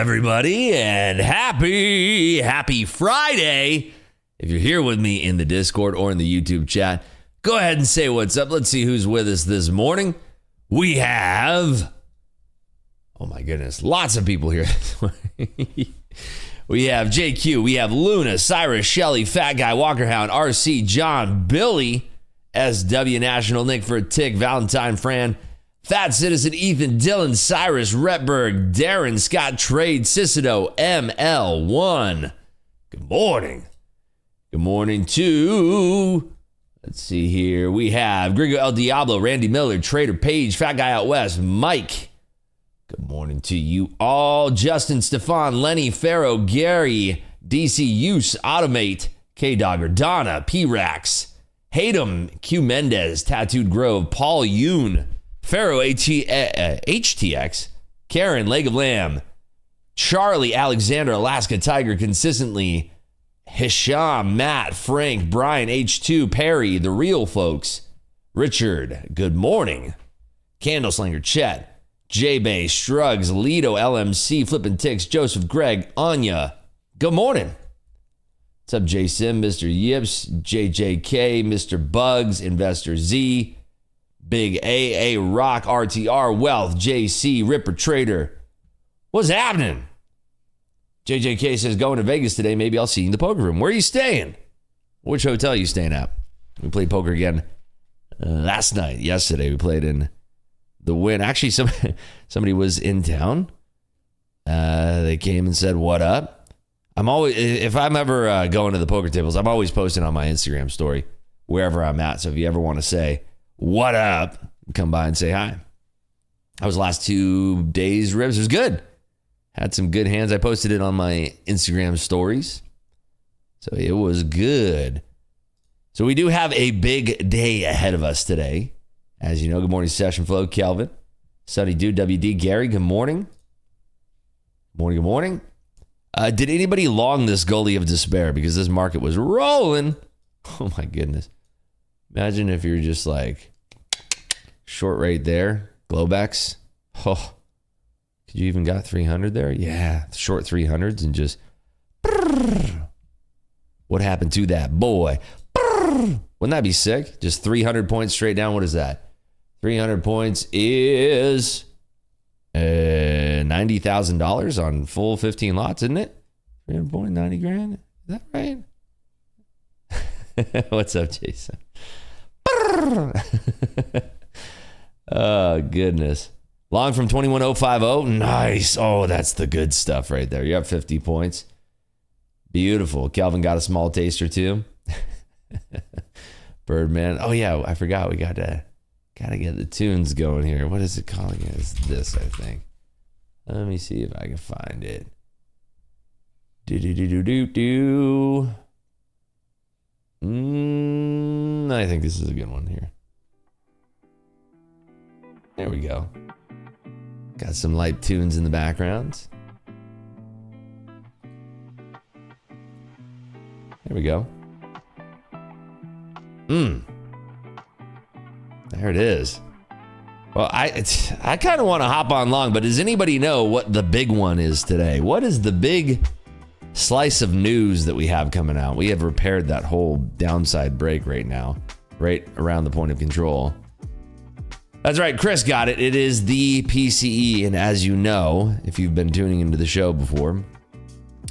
everybody, and happy Friday. If you're here with me in the Discord or in the YouTube chat, go ahead and say what's up. Let's see who's with us this morning. We have, oh my goodness, lots of people here. We have JQ, we have Luna, Cyrus, Shelly, Fat Guy, Walkerhound, RC, John, Billy, SW National, Nick for a Tick, Valentine, Fran, Fat Citizen, Ethan, Dylan, Cyrus, Retberg, Darren, Scott, Trade, Cicero, ML1. Good morning. Good morning to, let's see here, we have Grigo El Diablo, Randy Miller, Trader Page, Fat Guy Out West, Mike. Good morning to you all. Justin, Stefan, Lenny, Pharaoh, Gary, DC Use, Automate, K-Dogger, Donna, P-Rax, Hatem, Q Mendez, Tattooed Grove, Paul Yoon, Pharaoh, HTX, Karen, Leg of Lamb, Charlie, Alexander, Alaska Tiger, Consistently, Hisham, Matt, Frank, Brian, H2, Perry, The Real Folks, Richard, good morning, Candleslinger, Chet, J-Bay, Shrugs, Lido, LMC, Flippin' Ticks, Joseph, Greg, Anya. Good morning. What's up, J-Sim, Mr. Yips, JJK, Mr. Bugs, Investor Z, Big AA, Rock, RTR, Wealth, JC, Ripper Trader. What's happening? JJK says, going to Vegas today. Maybe I'll see you in the poker room. Where are you staying? Which hotel are you staying at? We played poker again yesterday. We played in the Win. Actually, somebody was in town. They came and said, what up? If I'm ever going to the poker tables, I'm always posting on my Instagram story wherever I'm at. So if you ever want to say, what up? Come by and say hi. I was last 2 days, Ribs. It was good. Had some good hands. I posted it on my Instagram stories. So it was good. So we do have a big day ahead of us today. As you know, good morning, Session Flow, Kelvin, Sunny Dude, WD, Gary, good morning. Good morning. Did anybody long this gully of despair? Because this market was rolling. Oh my goodness. Imagine if you're just like short right there, Globex. Oh, could you even got 300 there? Yeah, short 300s and just. What happened to that boy? Wouldn't that be sick? Just 300 points straight down. What is that? 300 points is $90,000 on full 15 lots, isn't it? 300 points, 90 grand. Is that right? What's up, Jason? Oh, goodness. Long from 21050. Nice. Oh, that's the good stuff right there. You're up 50 points. Beautiful. Kelvin got a small taster too. Birdman. Oh yeah, I forgot. We gotta get the tunes going here. What is it called again? It's this, I think. Let me see if I can find it. I think this is a good one here. There we go. Got some light tunes in the background. There we go. There it is. Well, I kind of want to hop on long, but does anybody know what the big one is today? What is the big slice of news that we have coming out? We have repaired that whole downside break right now, right around the point of control. That's right, Chris got it. It is the PCE, and as you know, if you've been tuning into the show before,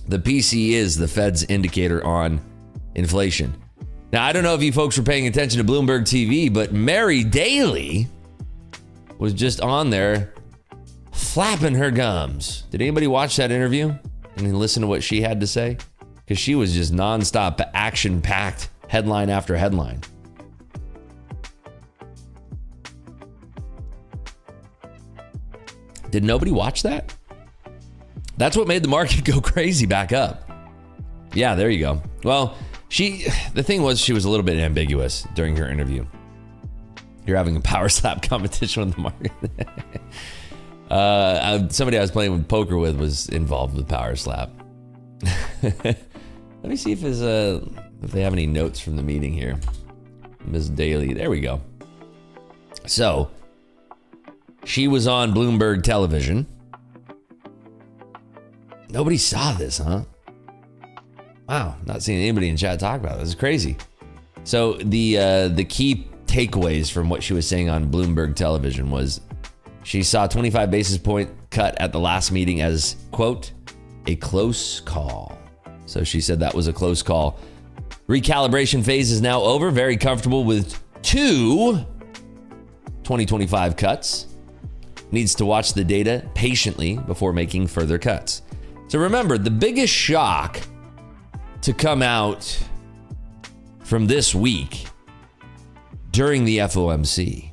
the PCE is the Fed's indicator on inflation. Now, I don't know if you folks were paying attention to Bloomberg TV, but Mary Daly was just on there flapping her gums. Did anybody watch that interview and listen to what she had to say? Because she was just nonstop, action-packed, headline after headline. Did nobody watch that? That's what made the market go crazy back up. Yeah, there you go. Well, the thing was, she was a little bit ambiguous during her interview. You're having a power slap competition with the market. Somebody I was playing with poker with was involved with power slap. Let me see if they have any notes from the meeting here. Ms. Daly, there we go. So, she was on Bloomberg television. Nobody saw this, huh? Wow, not seeing anybody in chat talk about it. This is crazy. So the key takeaways from what she was saying on Bloomberg television was she saw 25 basis point cut at the last meeting as, quote, a close call. So she said that was a close call. Recalibration phase is now over. Very comfortable with 2 2025 cuts. Needs to watch the data patiently before making further cuts. So remember, the biggest shock to come out from this week during the FOMC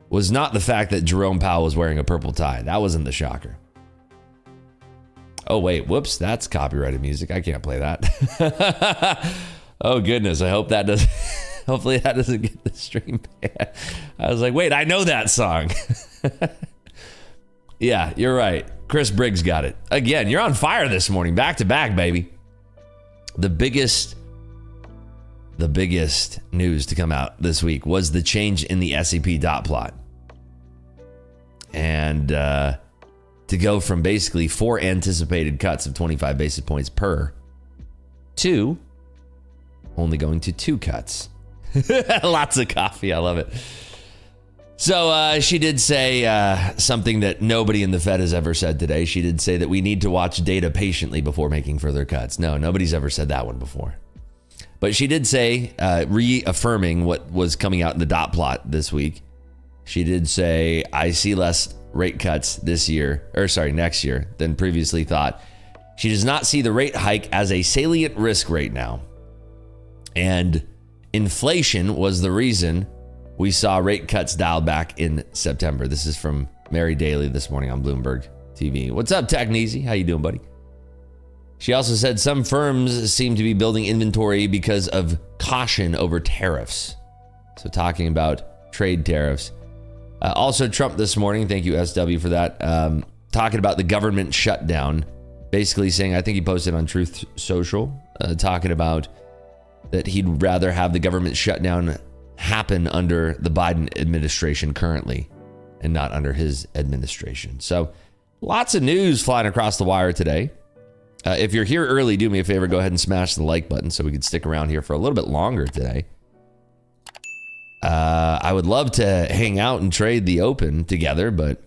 was not the fact that Jerome Powell was wearing a purple tie. That wasn't the shocker. Oh, wait, whoops, that's copyrighted music. I can't play that. Oh, goodness, I hope that doesn't, hopefully that doesn't get the stream banned. I was like, wait, I know that song. Yeah, you're right. Chris Briggs got it. Again, you're on fire this morning, back to back, baby. The biggest news to come out this week was the change in the S&P dot plot. And to go from basically 4 anticipated cuts of 25 basis points per to only going to 2 cuts. Lots of coffee. I love it. So she did say something that nobody in the Fed has ever said today. She did say that we need to watch data patiently before making further cuts. No, nobody's ever said that one before. But she did say, reaffirming what was coming out in the dot plot this week. She did say, I see less rate cuts next year than previously thought. She does not see the rate hike as a salient risk right now. And inflation was the reason we saw rate cuts dialed back in September. This is from Mary Daly this morning on Bloomberg TV. What's up, Techneasy? How you doing, buddy? She also said some firms seem to be building inventory because of caution over tariffs. So talking about trade tariffs. Also Trump this morning, thank you SW for that, talking about the government shutdown, basically saying, I think he posted on Truth Social, talking about that he'd rather have the government shutdown happen under the Biden administration currently and not under his administration. So lots of news flying across the wire today. If you're here early, do me a favor, go ahead and smash the like button so we can stick around here for a little bit longer today. I would love to hang out and trade the open together, but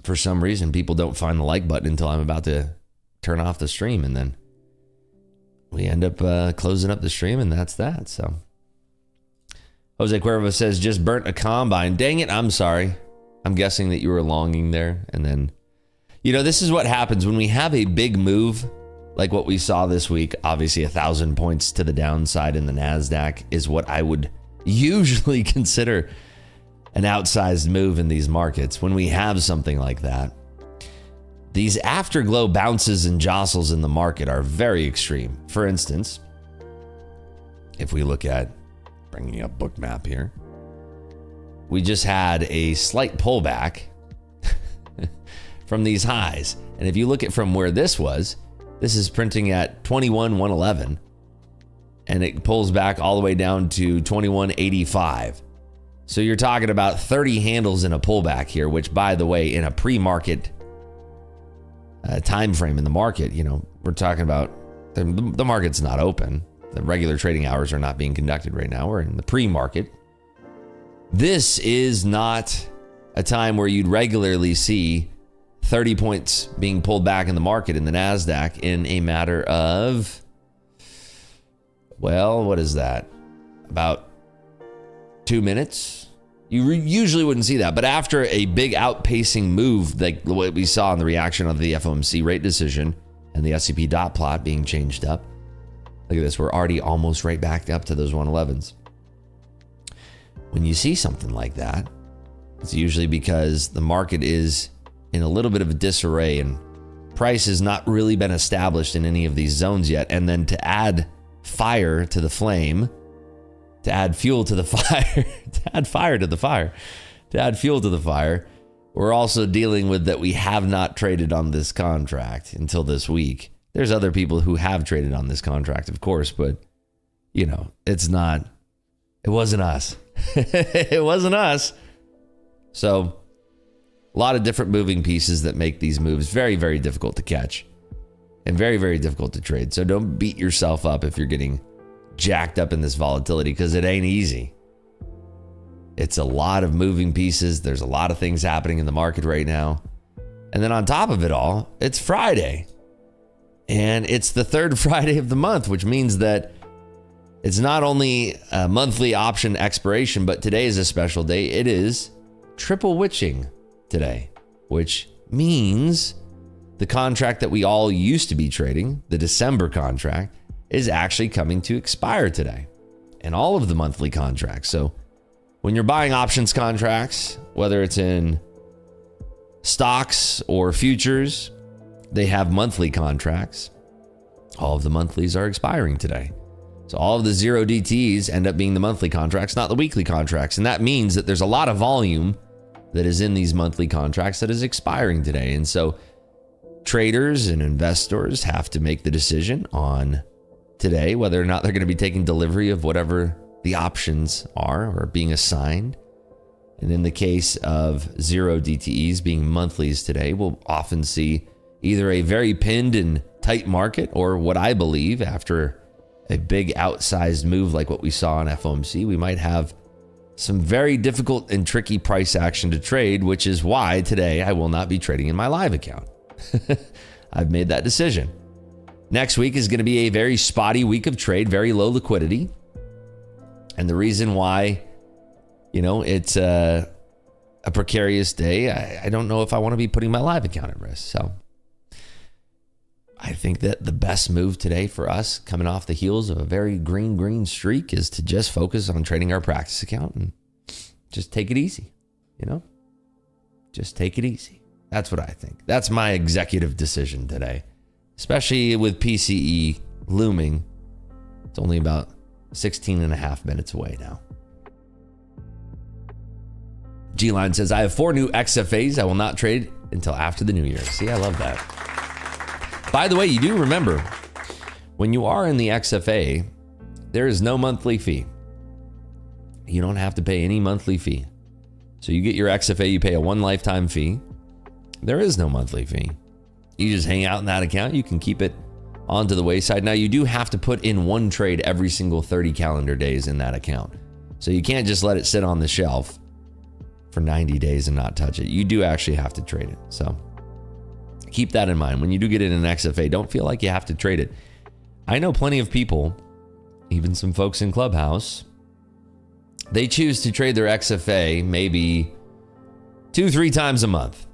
for some reason, people don't find the like button until I'm about to turn off the stream, and then we end up closing up the stream, and that's that. So Jose Cuervo says, just burnt a combine. Dang it, I'm sorry. I'm guessing that you were longing there. And then, this is what happens when we have a big move like what we saw this week. Obviously, 1,000 points to the downside in the NASDAQ is what I would usually consider an outsized move in these markets. When we have something like that, these afterglow bounces and jostles in the market are very extreme. For instance, if we look at bringing up Bookmap here, we just had a slight pullback from these highs. And if you look at from where this is printing at 21,111, and it pulls back all the way down to 2185. So you're talking about 30 handles in a pullback here, which, by the way, in a pre-market time frame in the market, we're talking about the market's not open. The regular trading hours are not being conducted right now. We're in the pre-market. This is not a time where you'd regularly see 30 points being pulled back in the market in the NASDAQ in a matter of, well, what is that? About 2 minutes? You usually wouldn't see that. But after a big outpacing move, like what we saw in the reaction of the FOMC rate decision and the S&P dot plot being changed up, look at this. We're already almost right back up to those 111s. When you see something like that, it's usually because the market is in a little bit of a disarray and price has not really been established in any of these zones yet. And then to add fire to the flame, to add fuel to the fire, to add fire to the fire, to add fuel to the fire, we're also dealing with that we have not traded on this contract until this week. There's other people who have traded on this contract, of course, but it wasn't us. It wasn't us. So a lot of different moving pieces that make these moves very, very difficult to catch. and very, very difficult to trade. So don't beat yourself up if you're getting jacked up in this volatility, because it ain't easy. It's a lot of moving pieces. There's a lot of things happening in the market right now. And then on top of it all, it's Friday. And it's the third Friday of the month, which means that it's not only a monthly option expiration, but today is a special day. It is triple witching today, which means the contract that we all used to be trading, the December contract, is actually coming to expire today, and all of the monthly contracts. So when you're buying options contracts, whether it's in stocks or futures, they have monthly contracts. All of the monthlies are expiring today. So all of the 0 DTs end up being the monthly contracts, not the weekly contracts. And that means that there's a lot of volume that is in these monthly contracts that is expiring today. And so traders and investors have to make the decision on today whether or not they're going to be taking delivery of whatever the options are or being assigned. And in the case of 0 DTEs being monthlies today, we'll often see either a very pinned and tight market, or what I believe after a big outsized move like what we saw on FOMC, we might have some very difficult and tricky price action to trade, which is why today I will not be trading in my live account. I've made that decision. Next week is going to be a very spotty week of trade, very low liquidity. And the reason why, it's a precarious day, I don't know if I want to be putting my live account at risk. So I think that the best move today for us, coming off the heels of a very green streak, is to just focus on trading our practice account and just take it easy, Just take it easy. That's what I think. That's my executive decision today, especially with PCE looming. It's only about 16 and a half minutes away now. G-Line says, I have 4 new XFAs. I will not trade until after the new year. See, I love that. By the way, you do remember, when you are in the XFA, there is no monthly fee. You don't have to pay any monthly fee. So you get your XFA, you pay a 1 lifetime fee. There is no monthly fee. You just hang out in that account. You can keep it onto the wayside. Now, you do have to put in 1 trade every single 30 calendar days in that account. So you can't just let it sit on the shelf for 90 days and not touch it. You do actually have to trade it. So keep that in mind. When you do get in an XFA, don't feel like you have to trade it. I know plenty of people, even some folks in Clubhouse, they choose to trade their XFA maybe 2-3 times a month.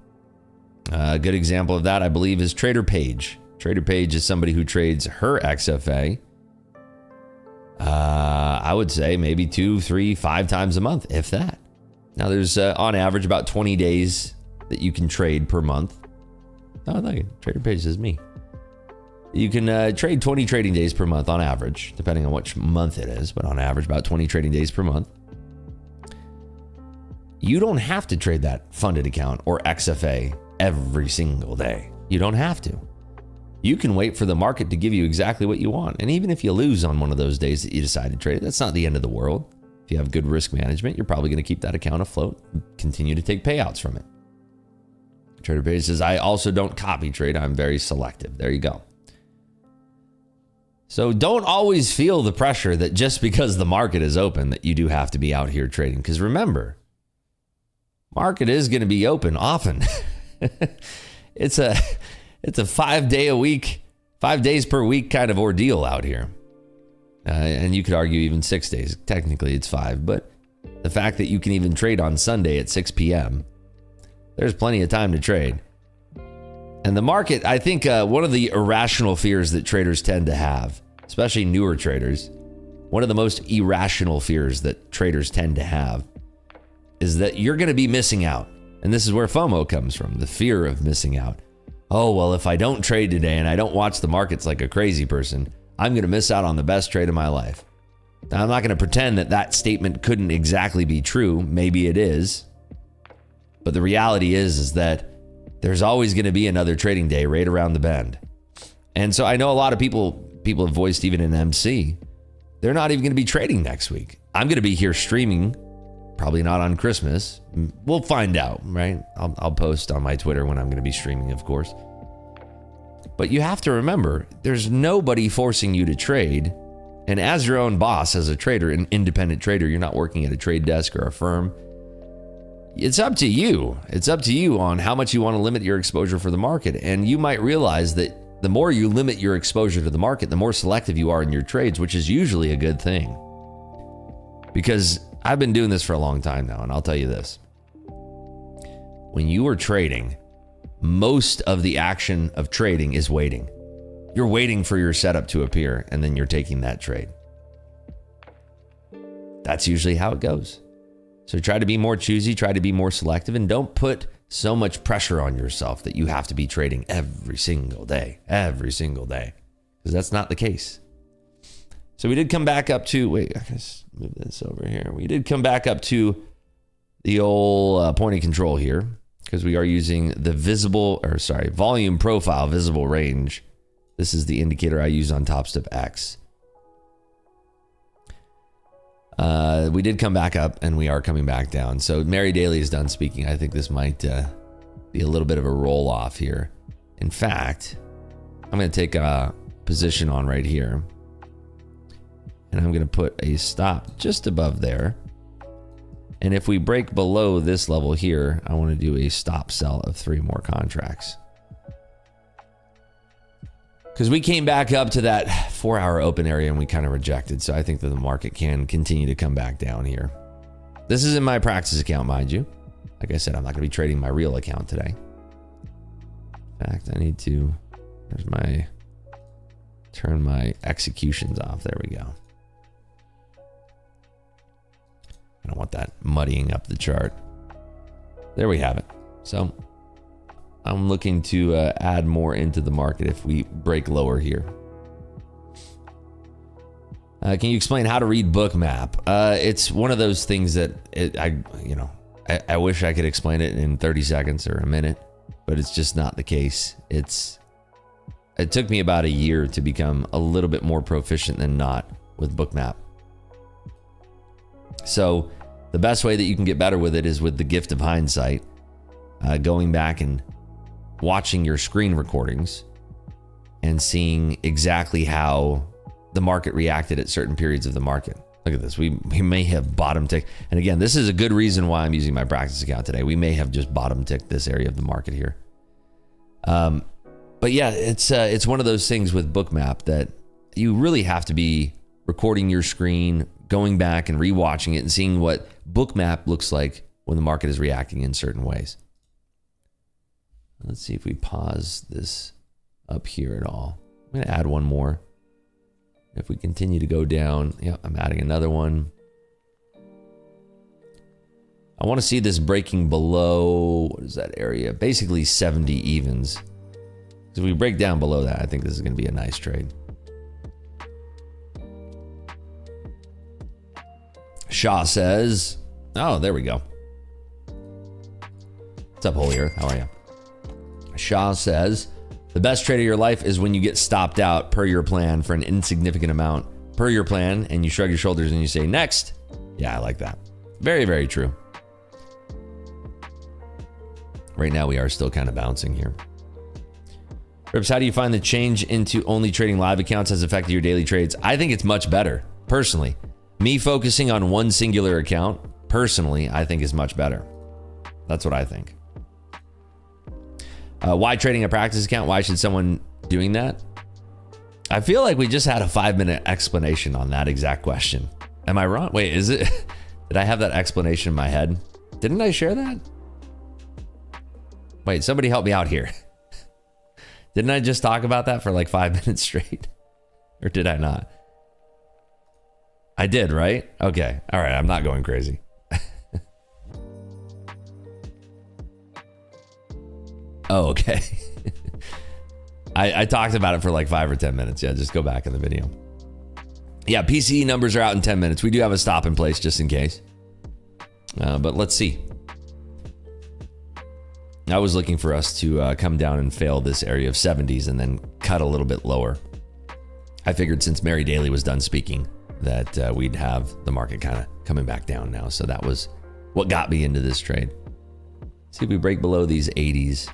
A good example of that, I believe, is Trader Page. Trader Page is somebody who trades her XFA, I would say maybe 2, 3, 5 times a month, if that. Now, there's on average about 20 days that you can trade per month. Oh, look, Trader Page says me. You can trade 20 trading days per month on average, depending on which month it is, but on average, about 20 trading days per month. You don't have to trade that funded account or XFA every single day. You don't have to. You can wait for the market to give you exactly what you want. And even if you lose on one of those days that you decide to trade, that's not the end of the world. If you have good risk management, you're probably going to keep that account afloat and continue to take payouts from it. Trader Page says, I also don't copy trade. I'm very selective. There you go. So don't always feel the pressure that just because the market is open that you do have to be out here trading. Because remember, market is going to be open often. It's a 5 day a week, 5 days per week kind of ordeal out here. And you could argue even 6 days. Technically it's 5, but the fact that you can even trade on Sunday at 6 p.m., there's plenty of time to trade. And the market, I think one of the irrational fears that traders tend to have, especially newer traders, one of the most irrational fears that traders tend to have is that you're going to be missing out. And this is where FOMO comes from, the fear of missing out. Oh, well, if I don't trade today and I don't watch the markets like a crazy person, I'm going to miss out on the best trade of my life. Now, I'm not going to pretend that that statement couldn't exactly be true. Maybe it is. But the reality is that there's always going to be another trading day right around the bend. And so I know a lot of people have voiced, even in MC, they're not even going to be trading next week. I'm going to be here streaming, probably not on Christmas. We'll find out, right? I'll post on my Twitter when I'm going to be streaming, of course. But you have to remember, there's nobody forcing you to trade. And as your own boss, as a trader, an independent trader, you're not working at a trade desk or a firm. It's up to you. It's up to you on how much you want to limit your exposure for the market. And you might realize that the more you limit your exposure to the market, the more selective you are in your trades, which is usually a good thing. Because I've been doing this for a long time now, and I'll tell you this. When you are trading, most of the action of trading is waiting. You're waiting for your setup to appear, and then you're taking that trade. That's usually how it goes. So try to be more choosy, try to be more selective, and don't put so much pressure on yourself that you have to be trading every single day, because that's not the case. So we did come back up to, wait, I can move this over here. We did come back up to the old point of control here, because we are using the volume profile visible range. This is the indicator I use on Top Step X. We did come back up, and we are coming back down. So Mary Daly is done speaking. I think this might be a little bit of a roll off here. In fact, I'm going to take a position on right here, and I'm going to put a stop just above there. And if we break below this level here, I want to do a stop sell of 3 more contracts. Because we came back up to that 4-hour open area and we kind of rejected. So I think that the market can continue to come back down here. This is in my practice account, mind you. Like I said, I'm not going to be trading my real account today. In fact, I need to, turn my executions off. There we go. I don't want that muddying up the chart. There we have it. So I'm looking to add more into the market if we break lower here. Can you explain how to read Bookmap? It's one of those things that I wish I could explain it in 30 seconds or a minute, but it's just not the case. It took me about a year to become a little bit more proficient than not with Bookmap. So the best way that you can get better with it is with the gift of hindsight, going back and watching your screen recordings and seeing exactly how the market reacted at certain periods of the market. Look at this. We may have bottom ticked. And again, this is a good reason why I'm using my practice account today. We may have just bottom ticked this area of the market here. But yeah, it's one of those things with Bookmap that you really have to be recording your screen, going back and rewatching it and seeing what Bookmap looks like when the market is reacting in certain ways. Let's see if we pause this up here at all. I'm going to add one more. If we continue to go down, yeah, I'm adding another one. I want to see this breaking below, what is that area? Basically 70 evens. So if we break down below that, I think this is going to be a nice trade. Shaw says, oh, there we go. What's up, Holy Earth? How are you? Shaw says, the best trade of your life is when you get stopped out per your plan for an insignificant amount per your plan, and you shrug your shoulders and you say, next. Yeah, I like that. Very, very true. Right now, we are still kind of bouncing here. Rips, how do you find the change into only trading live accounts has affected your daily trades? I think it's much better, personally. Me focusing on one singular account, personally, I think is much better. That's what I think. Why trading a practice account? Why should someone doing that? I feel like we just had a 5-minute explanation on that exact question. Am I wrong? Wait, is it? Did I have that explanation in my head? Didn't I share that? Wait, somebody help me out here. Didn't I just talk about that for like 5 minutes straight? Or did I not? I did, right? Okay. All right. I'm not going crazy. Oh, okay. I talked about it for like 5 or 10 minutes. Yeah, just go back in the video. Yeah, PCE numbers are out in 10 minutes. We do have a stop in place just in case. But let's see. I was looking for us to come down and fail this area of 70s and then cut a little bit lower. I figured since Mary Daly was done speaking that we'd have the market kind of coming back down now. So that was what got me into this trade. See if we break below these 80s.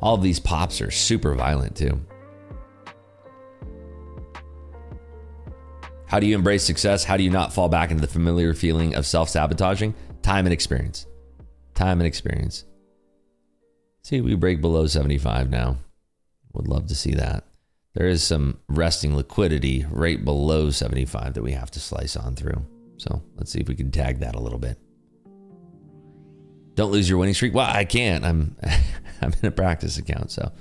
All of these pops are super violent too. How do you embrace success? How do you not fall back into the familiar feeling of self-sabotaging? Time and experience. Time and experience. See, we break below 75 now. Would love to see that. There is some resting liquidity right below 75 that we have to slice on through. So let's see if we can tag that a little bit. Don't lose your winning streak. Well, I can't. I'm in a practice account, so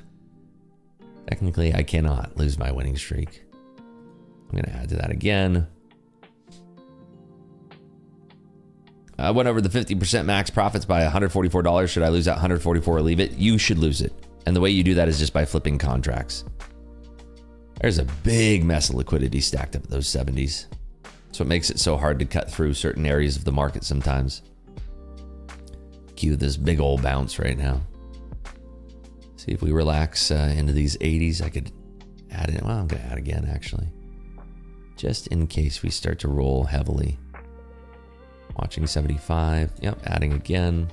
technically I cannot lose my winning streak. I'm going to add to that again. I went over the 50% max profits by $144. Should I lose that 144 or leave it? You should lose it. And the way you do that is just by flipping contracts. There's a big mess of liquidity stacked up at those 70s. That's what makes it so hard to cut through certain areas of the market sometimes. Cue this big old bounce right now. See if we relax into these 80s. I could add in. Well, I'm going to add again, actually. Just in case we start to roll heavily. Watching 75. Yep, adding again.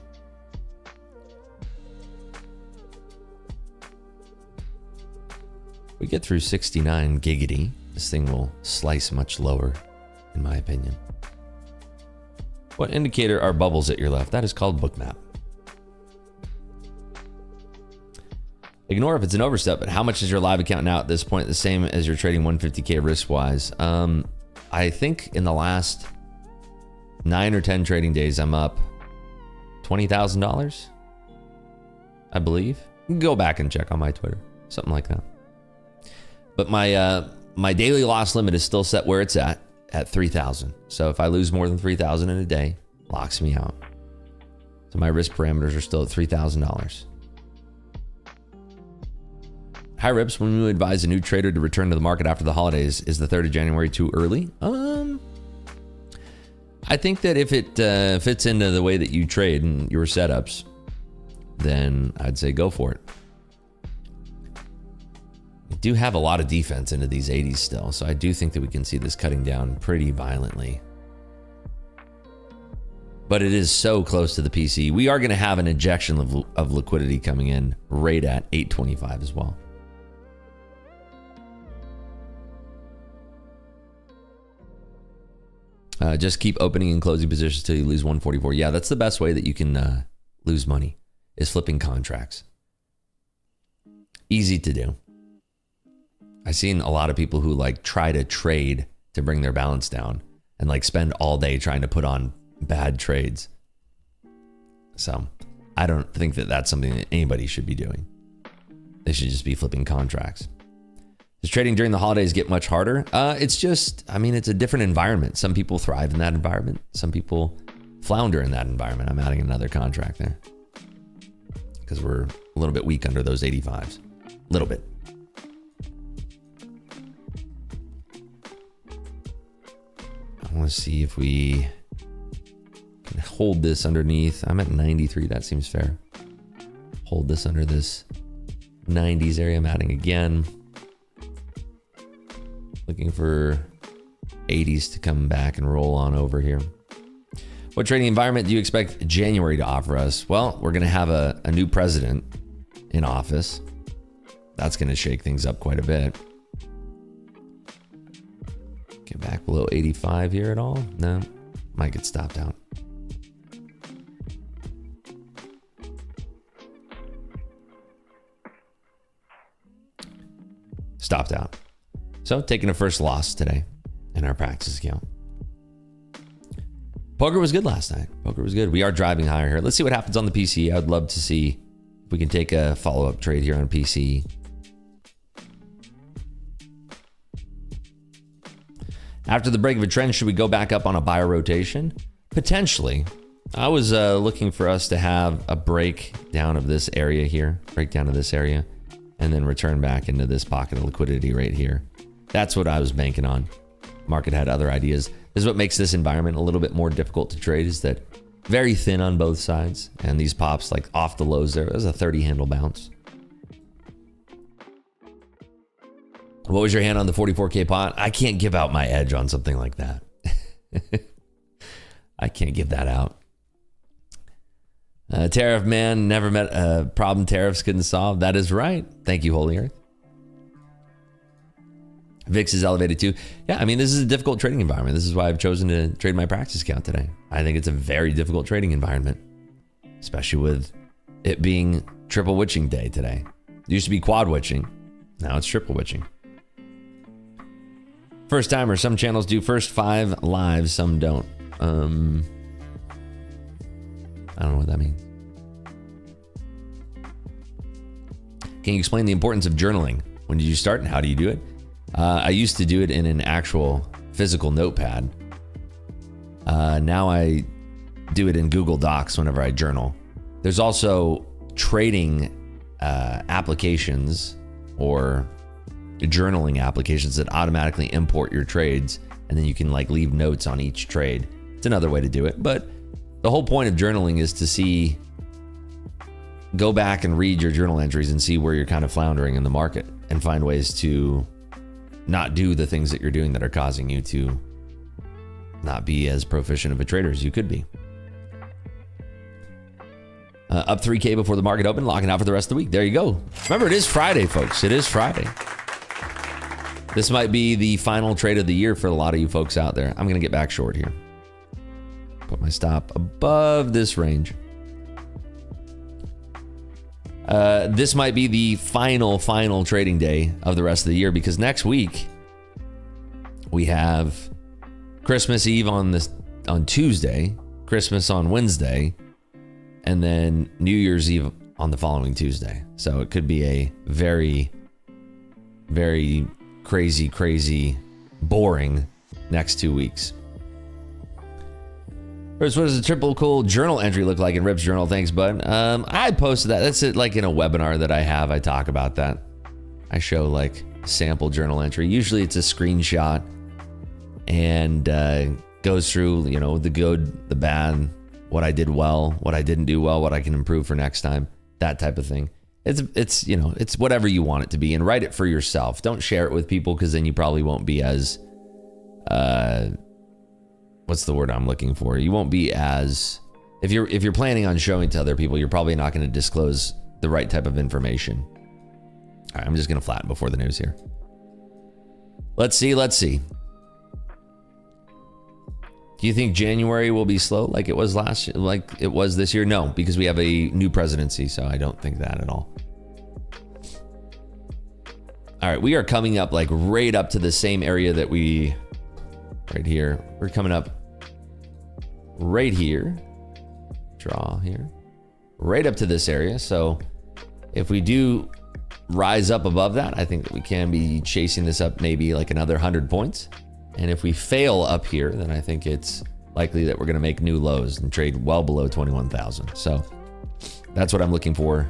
We get through 69 giggity. This thing will slice much lower, in my opinion. What indicator are bubbles at your left? That is called bookmap. Ignore if it's an overstep, but how much is your live account now at this point? The same as your trading 150K risk-wise. I think in the last 9 or 10 trading days, I'm up $20,000, I believe. You can go back and check on my Twitter, something like that. But my daily loss limit is still set where it's at 3,000. So if I lose more than 3,000 in a day, locks me out. So my risk parameters are still at $3,000. Hi Rips, when you advise a new trader to return to the market after the holidays, is the 3rd of January too early? I think that if it fits into the way that you trade and your setups, then I'd say go for it. We do have a lot of defense into these 80s still, so I do think that we can see this cutting down pretty violently. But it is so close to the PC. We are going to have an injection of liquidity coming in right at 825 as well. Just keep opening and closing positions till you lose 144. Yeah, that's the best way that you can lose money, is flipping contracts. Easy to do. I've seen a lot of people who like try to trade to bring their balance down and like spend all day trying to put on bad trades. So I don't think that that's something that anybody should be doing. They should just be flipping contracts. Does trading during the holidays get much harder? It's just, I mean, it's a different environment. Some people thrive in that environment. Some people flounder in that environment. I'm adding another contract there because we're a little bit weak under those 85s. A little bit. I want to see if we can hold this underneath. I'm at 93. That seems fair. Hold this under this 90s area. I'm adding again. Looking for 80s to come back and roll on over here. What trading environment do you expect January to offer us? Well, we're going to have a new president in office. That's going to shake things up quite a bit. Get back below 85 here at all? No, might get stopped out. Stopped out. So taking a first loss today in our practice account. Poker was good last night. Poker was good. We are driving higher here. Let's see what happens on the PC. I would love to see if we can take a follow-up trade here on PC. After the break of a trend, should we go back up on a buyer rotation? Potentially. I was looking for us to have a breakdown of this area here, breakdown of this area, and then return back into this pocket of liquidity right here. That's what I was banking on. Market had other ideas. This is what makes this environment a little bit more difficult to trade, is that very thin on both sides. And these pops like off the lows there. There's a 30 handle bounce. What was your hand on the 44K pot? I can't give out my edge on something like that. I can't give that out. Tariff man never met a problem tariffs couldn't solve. That is right. Thank you, Holy Earth. VIX is elevated too. Yeah, I mean, this is a difficult trading environment. This is why I've chosen to trade my practice account today. I think it's a very difficult trading environment, especially with it being triple witching day today. It used to be quad witching. Now it's triple witching. First timer. Some channels do first 5 lives, some don't. I don't know what that means. Can you explain the importance of journaling? When did you start and how do you do it? I used to do it in an actual physical notepad. Now I do it in Google Docs whenever I journal. There's also trading applications or journaling applications that automatically import your trades, and then you can like leave notes on each trade. It's another way to do it, but the whole point of journaling is to go back and read your journal entries and see where you're kind of floundering in the market and find ways to not do the things that you're doing that are causing you to not be as proficient of a trader as you could be. Up 3K before the market opened, locking out for the rest of the week. There you go. Remember, it is Friday, folks. It is Friday. This might be the final trade of the year for a lot of you folks out there. I'm going to get back short here. Put my stop above this range. This might be the final trading day of the rest of the year, because next week we have Christmas Eve on Tuesday, Christmas on Wednesday, and then New Year's Eve on the following Tuesday. So it could be a very, very crazy, boring next 2 weeks. First, what does a triple cool journal entry look like in Rip's journal? Thanks, bud. I posted that. That's it, like in a webinar that I have. I talk about that. I show like sample journal entry. Usually it's a screenshot and goes through, you know, the good, the bad, what I did well, what I didn't do well, what I can improve for next time, that type of thing. It's you know, it's whatever you want it to be, and write it for yourself. Don't share it with people, because then you probably won't be as what's the word I'm looking for? You won't be as, if you're planning on showing to other people, you're probably not going to disclose the right type of information. All right, I'm just going to flatten before the news here. Let's see. Do you think January will be slow like it was this year? No, because we have a new presidency, so I don't think that at all. All right, we are coming up like right up to the same area that right here. We're coming up right here. Draw here. Right up to this area. So if we do rise up above that, I think that we can be chasing this up maybe like another 100 points. And if we fail up here, then I think it's likely that we're going to make new lows and trade well below 21,000. So that's what I'm looking for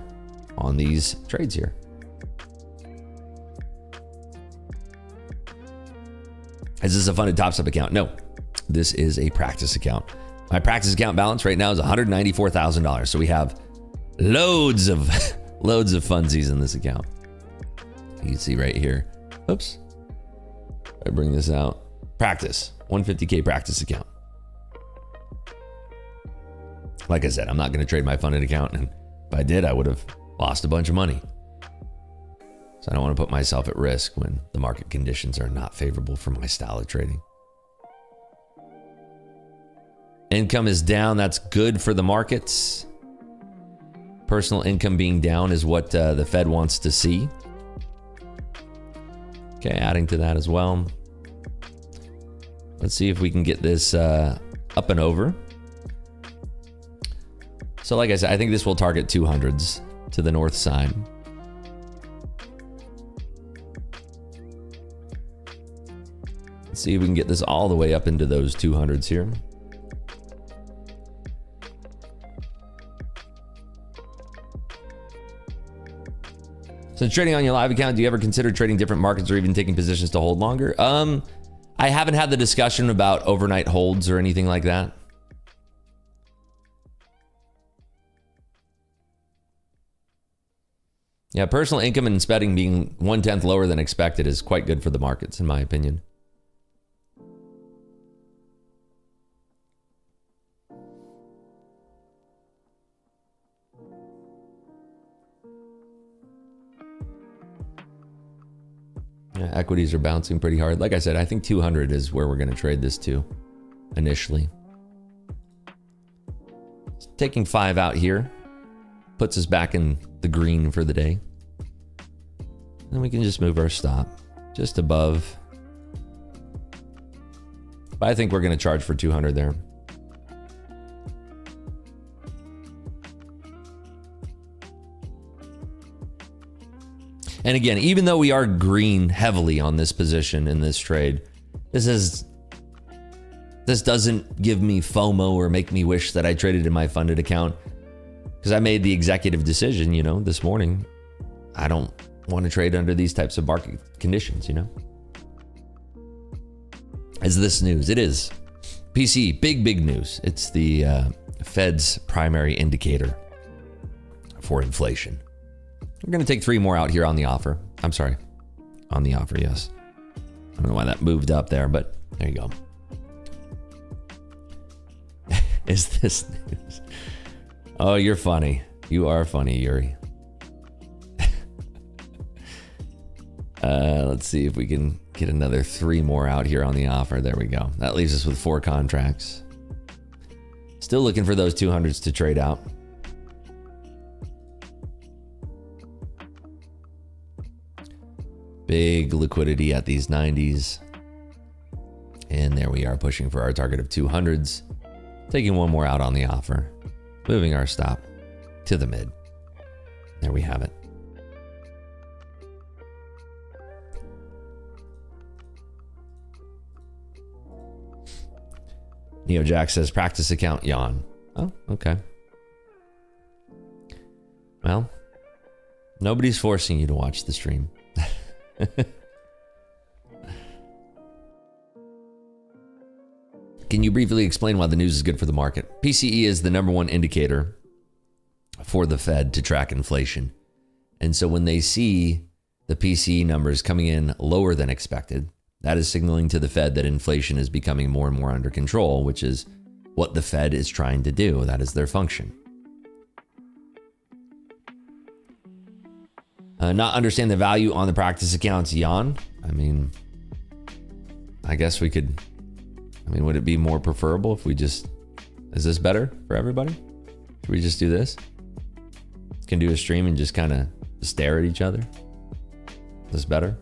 on these trades here. Is this a funded Top Step account? No, this is a practice account. My practice account balance right now is $194,000. So we have loads of funsies in this account. You can see right here. Oops. I bring this out. Practice, 150K practice account. Like I said, I'm not going to trade my funded account, and if I did, I would have lost a bunch of money. So I don't want to put myself at risk when the market conditions are not favorable for my style of trading. Income is down. That's good for the markets. Personal income being down is what the Fed wants to see. Okay, adding to that as well. Let's see if we can get this up and over. So like I said, I think this will target 200s to the north side. Let's see if we can get this all the way up into those 200s here. Since trading on your live account, do you ever consider trading different markets or even taking positions to hold longer? I haven't had the discussion about overnight holds or anything like that. Yeah, personal income and spending being 1/10 lower than expected is quite good for the markets, in my opinion. Yeah, equities are bouncing pretty hard. Like I said, I think 200 is where we're going to trade this to initially. Taking 5 out here puts us back in the green for the day. Then we can just move our stop just above. But I think we're going to charge for 200 there. And again, even though we are green heavily on this position in this trade, this doesn't give me FOMO or make me wish that I traded in my funded account, because I made the executive decision, you know, this morning. I don't want to trade under these types of market conditions, you know. Is this news? It is. PC, big news. It's the Fed's primary indicator for inflation. We're going to take 3 more out here on the offer. I'm sorry. On the offer, yes. I don't know why that moved up there, but there you go. Is this news? Oh, you're funny. You are funny, Yuri. Let's see if we can get another 3 more out here on the offer. There we go. That leaves us with 4 contracts. Still looking for those 200s to trade out. Big liquidity at these 90s. And there we are, pushing for our target of 200s. Taking 1 more out on the offer. Moving our stop to the mid. There we have it. Neo Jack says practice account yawn. Oh, okay. Well, nobody's forcing you to watch the stream. Can you briefly explain why the news is good for the market? PCE is the #1 indicator for the Fed to track inflation. And so when they see the PCE numbers coming in lower than expected, that is signaling to the Fed that inflation is becoming more and more under control, which is what the Fed is trying to do. That is their function. Not understand the value on the practice accounts, yawn. I mean, I guess we could, would it be more preferable if we just, is this better for everybody? Should we just do this? Can do a stream and just kind of stare at each other? Is this better?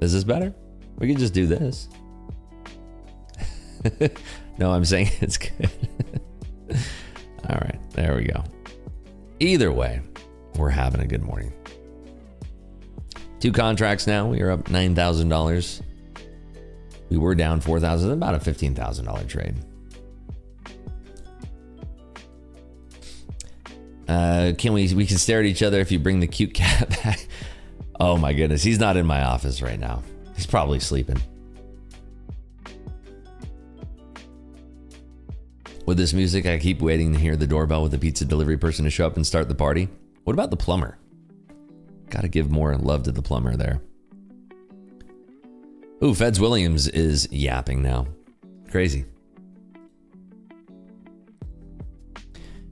Is this better? We could just do this. No, I'm saying it's good. All right, there we go. Either way, we're having a good morning. 2 contracts now. We are up $9,000. We were down $4,000, about a $15,000 trade. We can stare at each other if you bring the cute cat back. Oh my goodness, he's not in my office right now. He's probably sleeping. With this music, I keep waiting to hear the doorbell with the pizza delivery person to show up and start the party. What about the plumber? Gotta give more love to the plumber there. Ooh, Feds Williams is yapping now. Crazy.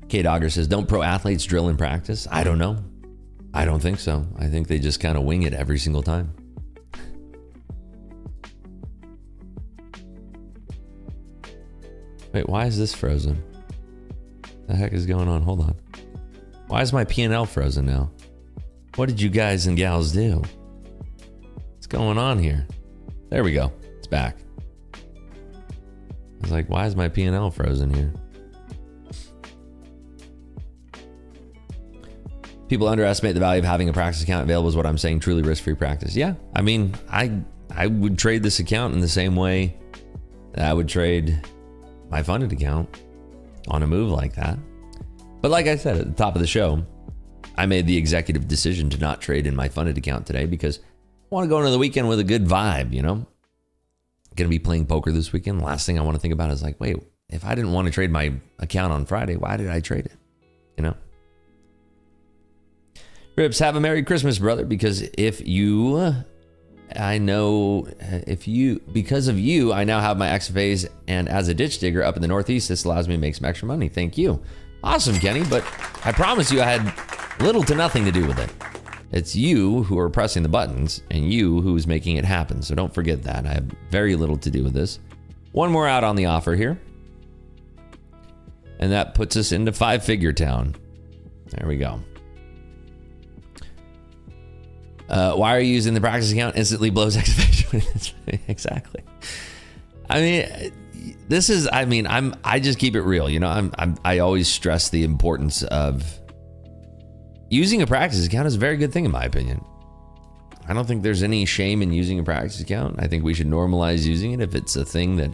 K Dogger says, don't pro athletes drill in practice? I don't know. I don't think so. I think they just kind of wing it every single time. Wait, why is this frozen? The heck is going on? Hold on. Why is my P&L frozen now? What did you guys and gals do? What's going on here? There we go. It's back. I was like, why is my P&L frozen here? People underestimate the value of having a practice account available is what I'm saying. Truly risk-free practice. Yeah, I mean, I would trade this account in the same way that I would trade my funded account on a move like that. But like I said at the top of the show, I made the executive decision to not trade in my funded account today because I want to go into the weekend with a good vibe, you know? Going to be playing poker this weekend. Last thing I want to think about is like, wait, if I didn't want to trade my account on Friday, why did I trade it? You know? Rips, have a Merry Christmas, brother, because because of you, I now have my XFAs, and as a ditch digger up in the Northeast, this allows me to make some extra money. Thank you. Awesome, Kenny, but I promise you I had Little to nothing to do with it. It's you who are pressing the buttons and you who's making it happen. So don't forget that. I have very little to do with this. One more out on the offer here. And that puts us into five-figure town. There we go. Why are you using the practice account? Instantly blows activation. Exactly. I mean, this is, I mean, I just keep it real. You know, I always stress the importance of using a practice account is a very good thing in my opinion. I don't think there's any shame in using a practice account. I think we should normalize using it if it's a thing that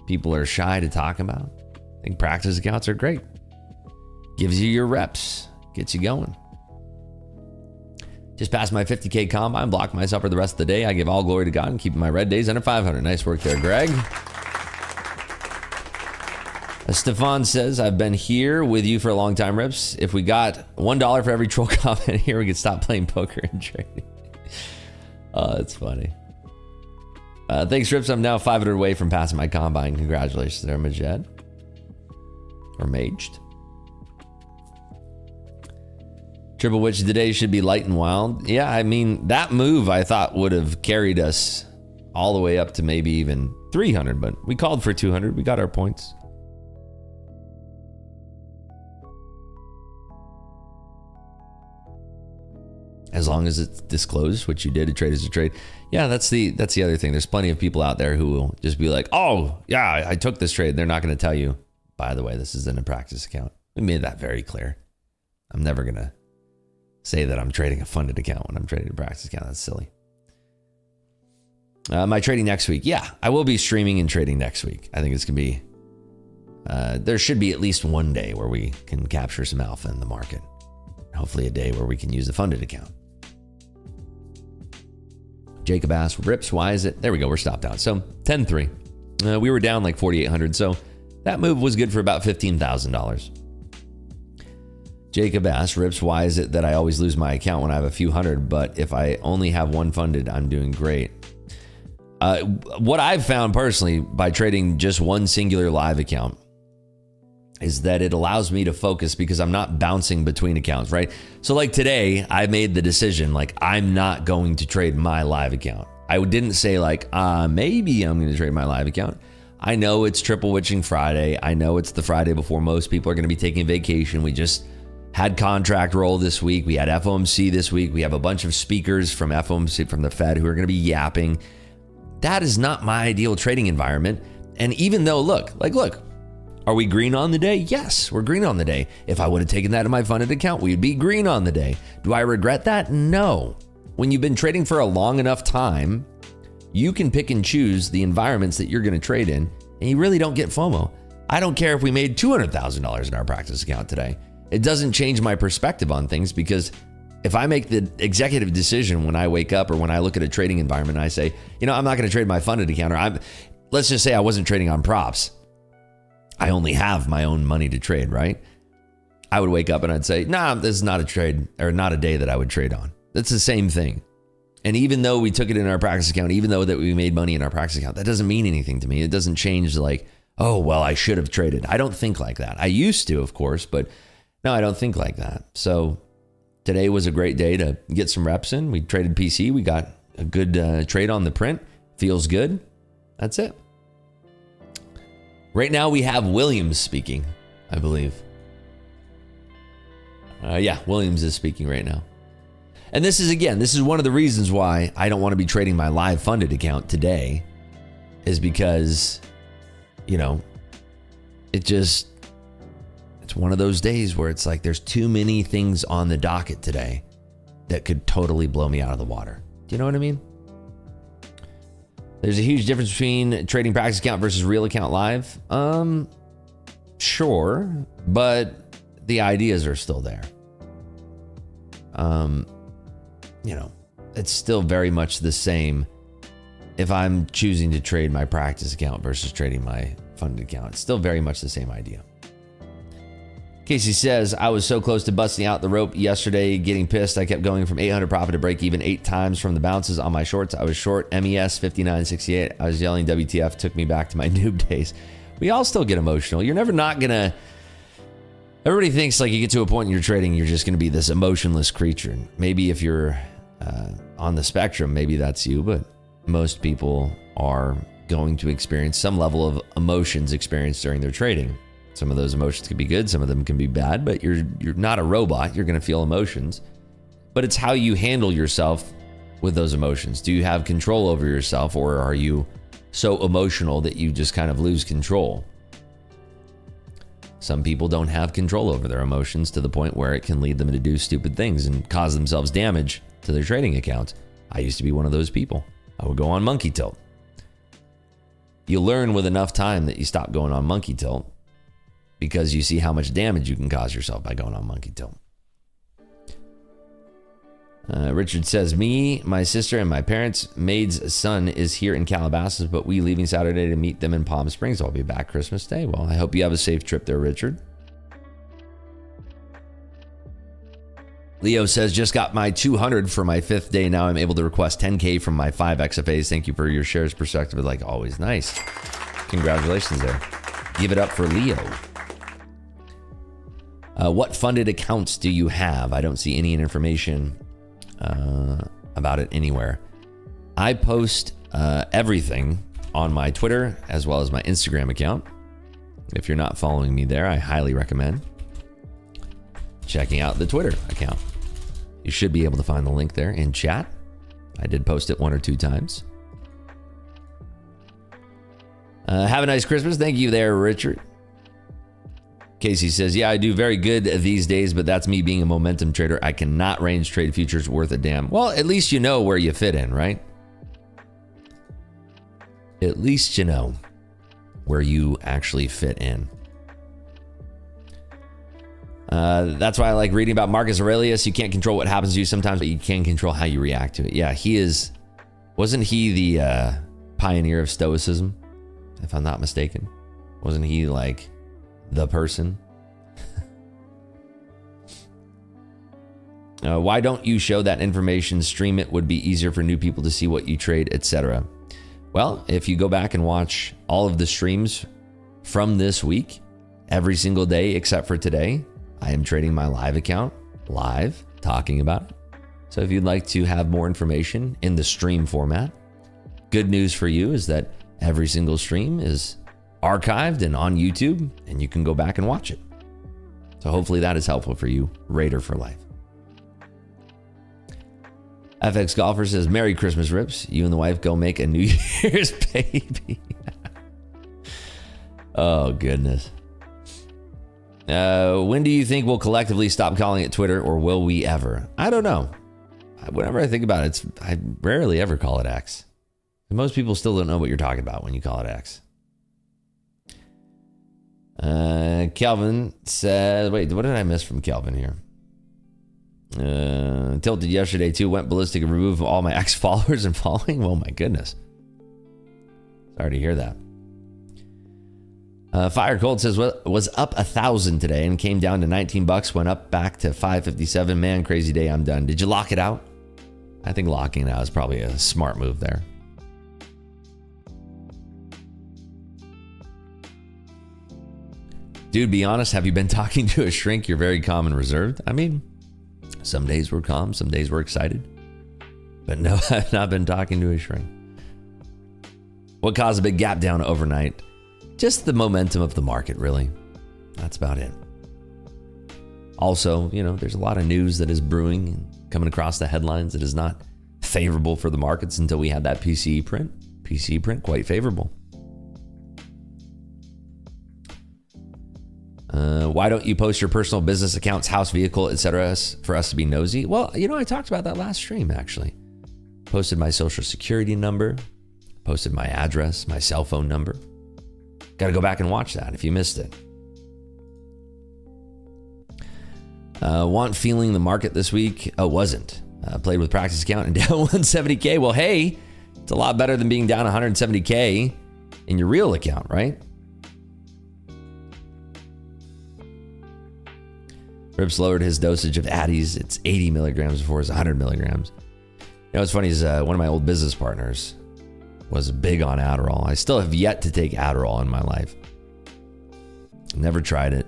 people are shy to talk about. I think practice accounts are great. Gives you your reps, gets you going. Just passed my 50K combine, blocked myself for the rest of the day. I give all glory to God and keeping my red days under 500. Nice work there, Greg. Stefan says, I've been here with you for a long time, Rips. If we got $1 for every troll comment here, we could stop playing poker and trading. Oh, that's funny. Thanks, Rips. I'm now 500 away from passing my combine. Congratulations there, Majed. Or Maged. Triple Witch today should be light and wild. Yeah, I mean, that move I thought would have carried us all the way up to maybe even 300, but we called for 200. We got our points. As long as it's disclosed, what you did, a trade is a trade. Yeah, that's the other thing. There's plenty of people out there who will just be like, oh, yeah, I took this trade. They're not going to tell you, by the way, this is in a practice account. We made that very clear. I'm never going to say that I'm trading a funded account when I'm trading a practice account. That's silly. My trading next week. Yeah, I will be streaming and trading next week. I think it's going to be, there should be at least one day where we can capture some alpha in the market. Hopefully a day where we can use the funded account. Jacob asked, Rips, why is it? There we go. We're stopped out. So 10-3. We were down like 4,800. So that move was good for about $15,000. Jacob asked, Rips, why is it that I always lose my account when I have a few hundred, but if I only have one funded, I'm doing great? What I've found personally by trading just one singular live account is that it allows me to focus because I'm not bouncing between accounts, right? So like today, I made the decision, like I'm not going to trade my live account. I didn't say like, maybe I'm going to trade my live account. I know it's Triple Witching Friday. I know it's the Friday before most people are going to be taking vacation. We just had contract roll this week. We had FOMC this week. We have a bunch of speakers from FOMC, from the Fed, who are going to be yapping. That is not my ideal trading environment. And even though, look, are we green on the day? Yes, we're green on the day. If I would have taken that in my funded account, we'd be green on the day. Do I regret that? No. When you've been trading for a long enough time, you can pick and choose the environments that you're going to trade in, and you really don't get FOMO. I don't care if we made $200,000 in our practice account today. It doesn't change my perspective on things, because if I make the executive decision when I wake up or when I look at a trading environment and I say, you know, I'm not going to trade my funded account, or let's just say I wasn't trading on props. I only have my own money to trade, right? I would wake up and I'd say, nah, this is not a trade or not a day that I would trade on. That's the same thing. And even though we took it in our practice account, even though that we made money in our practice account, that doesn't mean anything to me. It doesn't change like, oh, well, I should have traded. I don't think like that. I used to, of course, but no, I don't think like that. So today was a great day to get some reps in. We traded PC. We got a good trade on the print. Feels good. That's it. Right now we have Williams speaking, I believe. Yeah, Williams is speaking right now. And this is one of the reasons why I don't want to be trading my live funded account today, is because, you know, it's one of those days where it's like there's too many things on the docket today that could totally blow me out of the water. Do you know what I mean? There's a huge difference between trading practice account versus real account live. Sure, but the ideas are still there. You know, it's still very much the same if I'm choosing to trade my practice account versus trading my funded account. It's still very much the same idea. Casey says, I was so close to busting out the rope yesterday, getting pissed. I kept going from 800 profit to break even 8 times from the bounces on my shorts. I was short MES 59.68. I was yelling WTF, took me back to my noob days. We all still get emotional. You're never not going to, Everybody thinks like you get to a point in your trading, you're just going to be this emotionless creature. Maybe if you're on the spectrum, maybe that's you, but most people are going to experience some level of emotions experienced during their trading. Some of those emotions can be good, some of them can be bad, but you're not a robot. You're going to feel emotions, but it's how you handle yourself with those emotions. Do you have control over yourself, or are you so emotional that you just kind of lose control? Some people don't have control over their emotions to the point where it can lead them to do stupid things and cause themselves damage to their trading accounts. I used to be one of those people. I would go on monkey tilt. You learn with enough time that you stop going on monkey tilt because you see how much damage you can cause yourself by going on monkey tilt. Richard says, me, my sister, and my parents' maid's son is here in Calabasas, but we leaving Saturday to meet them in Palm Springs. I'll be back Christmas Day. Well, I hope you have a safe trip there, Richard. Leo says, just got my 200 for my 5th day. Now I'm able to request 10K from my 5 XFAs. Thank you for your shares perspective. Like always. Nice. Congratulations there. Give it up for Leo. What funded accounts do you have? I don't see any information about it anywhere. I post everything on my Twitter as well as my Instagram account. If you're not following me there, I highly recommend checking out the Twitter account. You should be able to find the link there in chat. I did post it 1 or 2 times. Have a nice Christmas. Thank you there, Richard. Casey says, yeah, I do very good these days, but that's me being a momentum trader. I cannot range trade futures worth a damn. Well, at least you know where you fit in, right? At least you know where you actually fit in. That's why I like reading about Marcus Aurelius. You can't control what happens to you sometimes, but you can control how you react to it. Yeah, wasn't he the pioneer of Stoicism, if I'm not mistaken? Wasn't he like the person? Why don't you show that information? Stream it, would be easier for new people to see what you trade, etc. Well, if you go back and watch all of the streams from this week, every single day except for today, I am trading my live account live, talking about it. So if you'd like to have more information in the stream format, good news for you is that every single stream is archived and on YouTube, and you can go back and watch it. So hopefully that is helpful for you, Raider for life. FX Golfer says, Merry Christmas, Rips. You and the wife go make a New Year's baby. Oh, goodness. When do you think we'll collectively stop calling it Twitter, or will we ever? I don't know. Whenever I think about it, I rarely ever call it X. Most people still don't know what you're talking about when you call it X. Kelvin says, wait, what did I miss from Kelvin here? Tilted yesterday too, went ballistic and removed all my X followers and following. Oh my goodness. Sorry to hear that. Fire Cold says, was up 1,000 today and came down to $19, went up back to 557. Man, crazy day, I'm done. Did you lock it out? I think locking it out is probably a smart move there. Dude, be honest, have you been talking to a shrink? You're very calm and reserved. I mean, some days we're calm, some days we're excited. But no, I've not been talking to a shrink. What caused a big gap down overnight? Just the momentum of the market, really. That's about it. Also, there's a lot of news that is brewing and coming across the headlines that is not favorable for the markets until we had that PCE print. PCE print, quite favorable. Why don't you post your personal business accounts, house, vehicle, etc. for us to be nosy? Well, I talked about that last stream, actually. Posted my social security number, posted my address, my cell phone number. Got to go back and watch that if you missed it. Want feeling the market this week? Oh, wasn't. Played with practice account and down 170K. Well, hey, it's a lot better than being down 170K in your real account, right? Rips lowered his dosage of Addies. It's 80 milligrams before it's 100 milligrams. What's funny is one of my old business partners was big on Adderall. I still have yet to take Adderall in my life. Never tried it.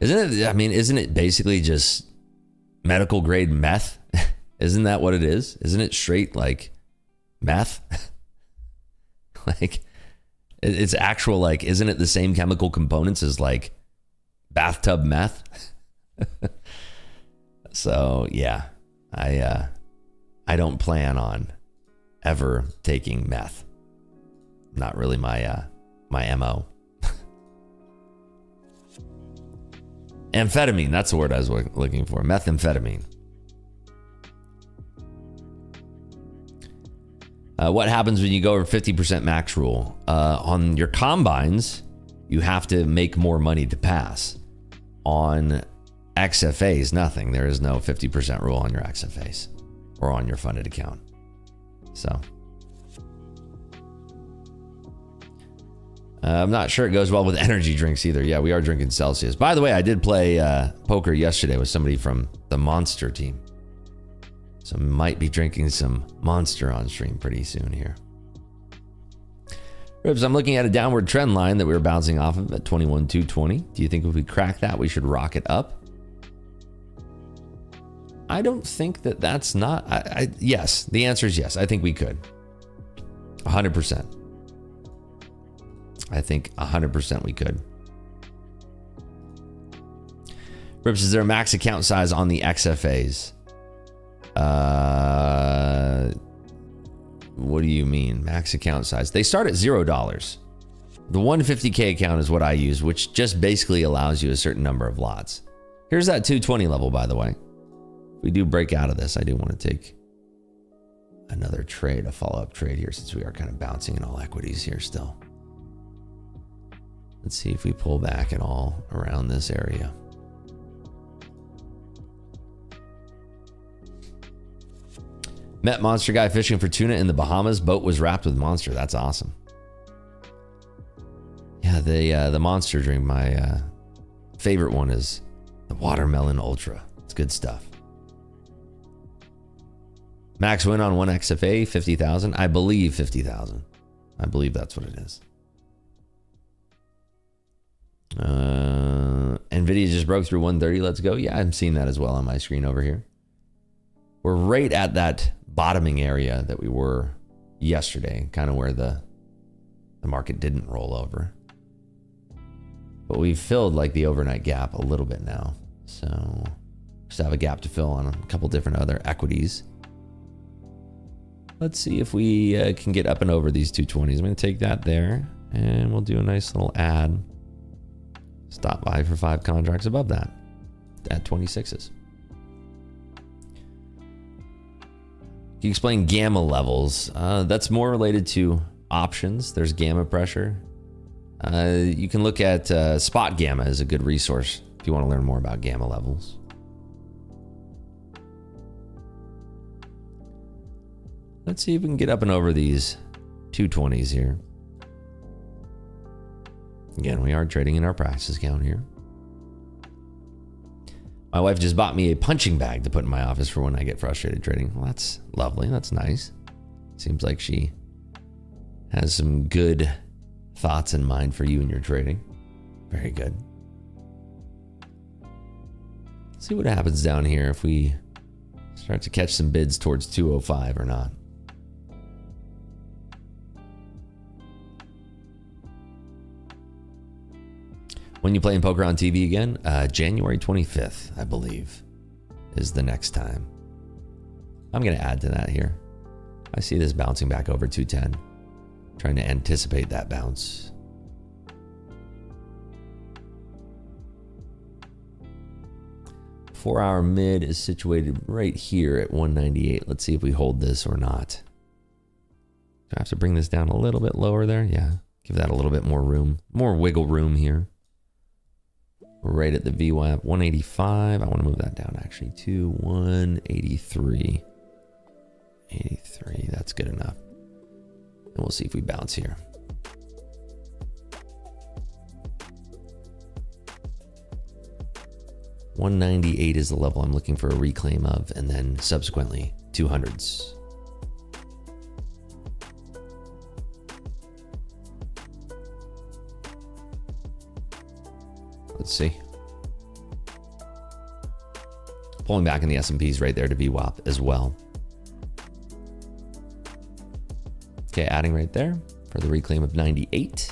Isn't it? I mean, isn't it basically just medical grade meth? Isn't that what it is? Isn't it straight like meth? Like it's actual, like, isn't it the same chemical components as like bathtub meth? So yeah, I don't plan on ever taking meth. Not really my MO. Amphetamine, that's the word I was looking for. Methamphetamine. What happens when you go over 50% max rule? On your combines, you have to make more money to pass. On XFAs, nothing. There is no 50% rule on your XFAs or on your funded account. So I'm not sure it goes well with energy drinks either. Yeah, we are drinking Celsius. By the way, I did play poker yesterday with somebody from the Monster team. So might be drinking some Monster on stream pretty soon here. Ribs, I'm looking at a downward trend line that we were bouncing off of at 21,220. Do you think if we crack that, we should rocket up? I don't think that that's not... yes, the answer is yes. I think we could. 100%. I think 100% we could. Ribs, is there a max account size on the XFAs? What do you mean max account size? They start at $0. The 150K account is what I use, which just basically allows you a certain number of lots. Here's that 220 level, by the way. If we do break out of this, I do want to take another trade, a follow-up trade here, since we are kind of bouncing in all equities here still. Let's see if we pull back at all around this area. Met Monster guy fishing for tuna in the Bahamas. Boat was wrapped with Monster. That's awesome. Yeah, the Monster drink. My favorite one is the Watermelon Ultra. It's good stuff. Max win on one XFA, 50,000. I believe 50,000. I believe that's what it is. Nvidia just broke through 130. Let's go. Yeah, I'm seeing that as well on my screen over here. We're right at that bottoming area that we were yesterday, kind of where the market didn't roll over. But we've filled like the overnight gap a little bit now. So just have a gap to fill on a couple different other equities. Let's see if we can get up and over these 220s. I'm going to take that there and we'll do a nice little add. Stop by for 5 contracts above that at 26s. Can you explain gamma levels? That's more related to options. There's gamma pressure. You can look at Spot Gamma is a good resource if you want to learn more about gamma levels. Let's see if we can get up and over these 220s here. Again, we are trading in our practice account here. My wife just bought me a punching bag to put in my office for when I get frustrated trading. Well, that's lovely. That's nice. Seems like she has some good thoughts in mind for you and your trading. Very good. Let's see what happens down here if we start to catch some bids towards 205 or not. When you playing poker on TV again? January 25th, I believe, is the next time. I'm going to add to that here. I see this bouncing back over 210. Trying to anticipate that bounce. Four-hour mid is situated right here at 198. Let's see if we hold this or not. Do I have to bring this down a little bit lower there? Yeah, give that a little bit more room, more wiggle room here. We're right at the VWAP, 185. I want to move that down actually to 183. 83, that's good enough. And we'll see if we bounce here. $198 is the level I'm looking for a reclaim of, and then subsequently 200s. Let's see. Pulling back in the S&Ps right there to VWAP as well. Okay, adding right there for the reclaim of 98.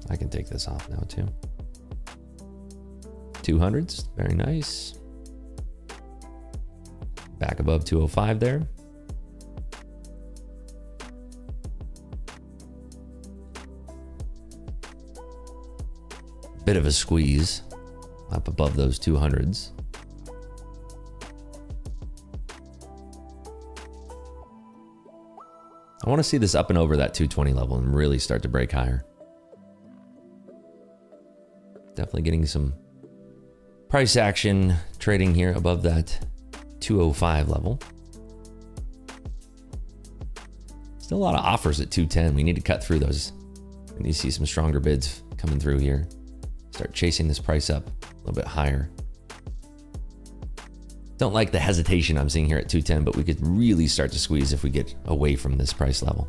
I can take this off now too. 200s, very nice. Back above 205 there. Bit of a squeeze up above those 200s. I want to see this up and over that 220 level and really start to break higher. Definitely getting some price action trading here above that 205 level. Still a lot of offers at 210. We need to cut through those. We need to see some stronger bids coming through here. Start chasing this price up a little bit higher. Don't like the hesitation I'm seeing here at 210, but we could really start to squeeze if we get away from this price level.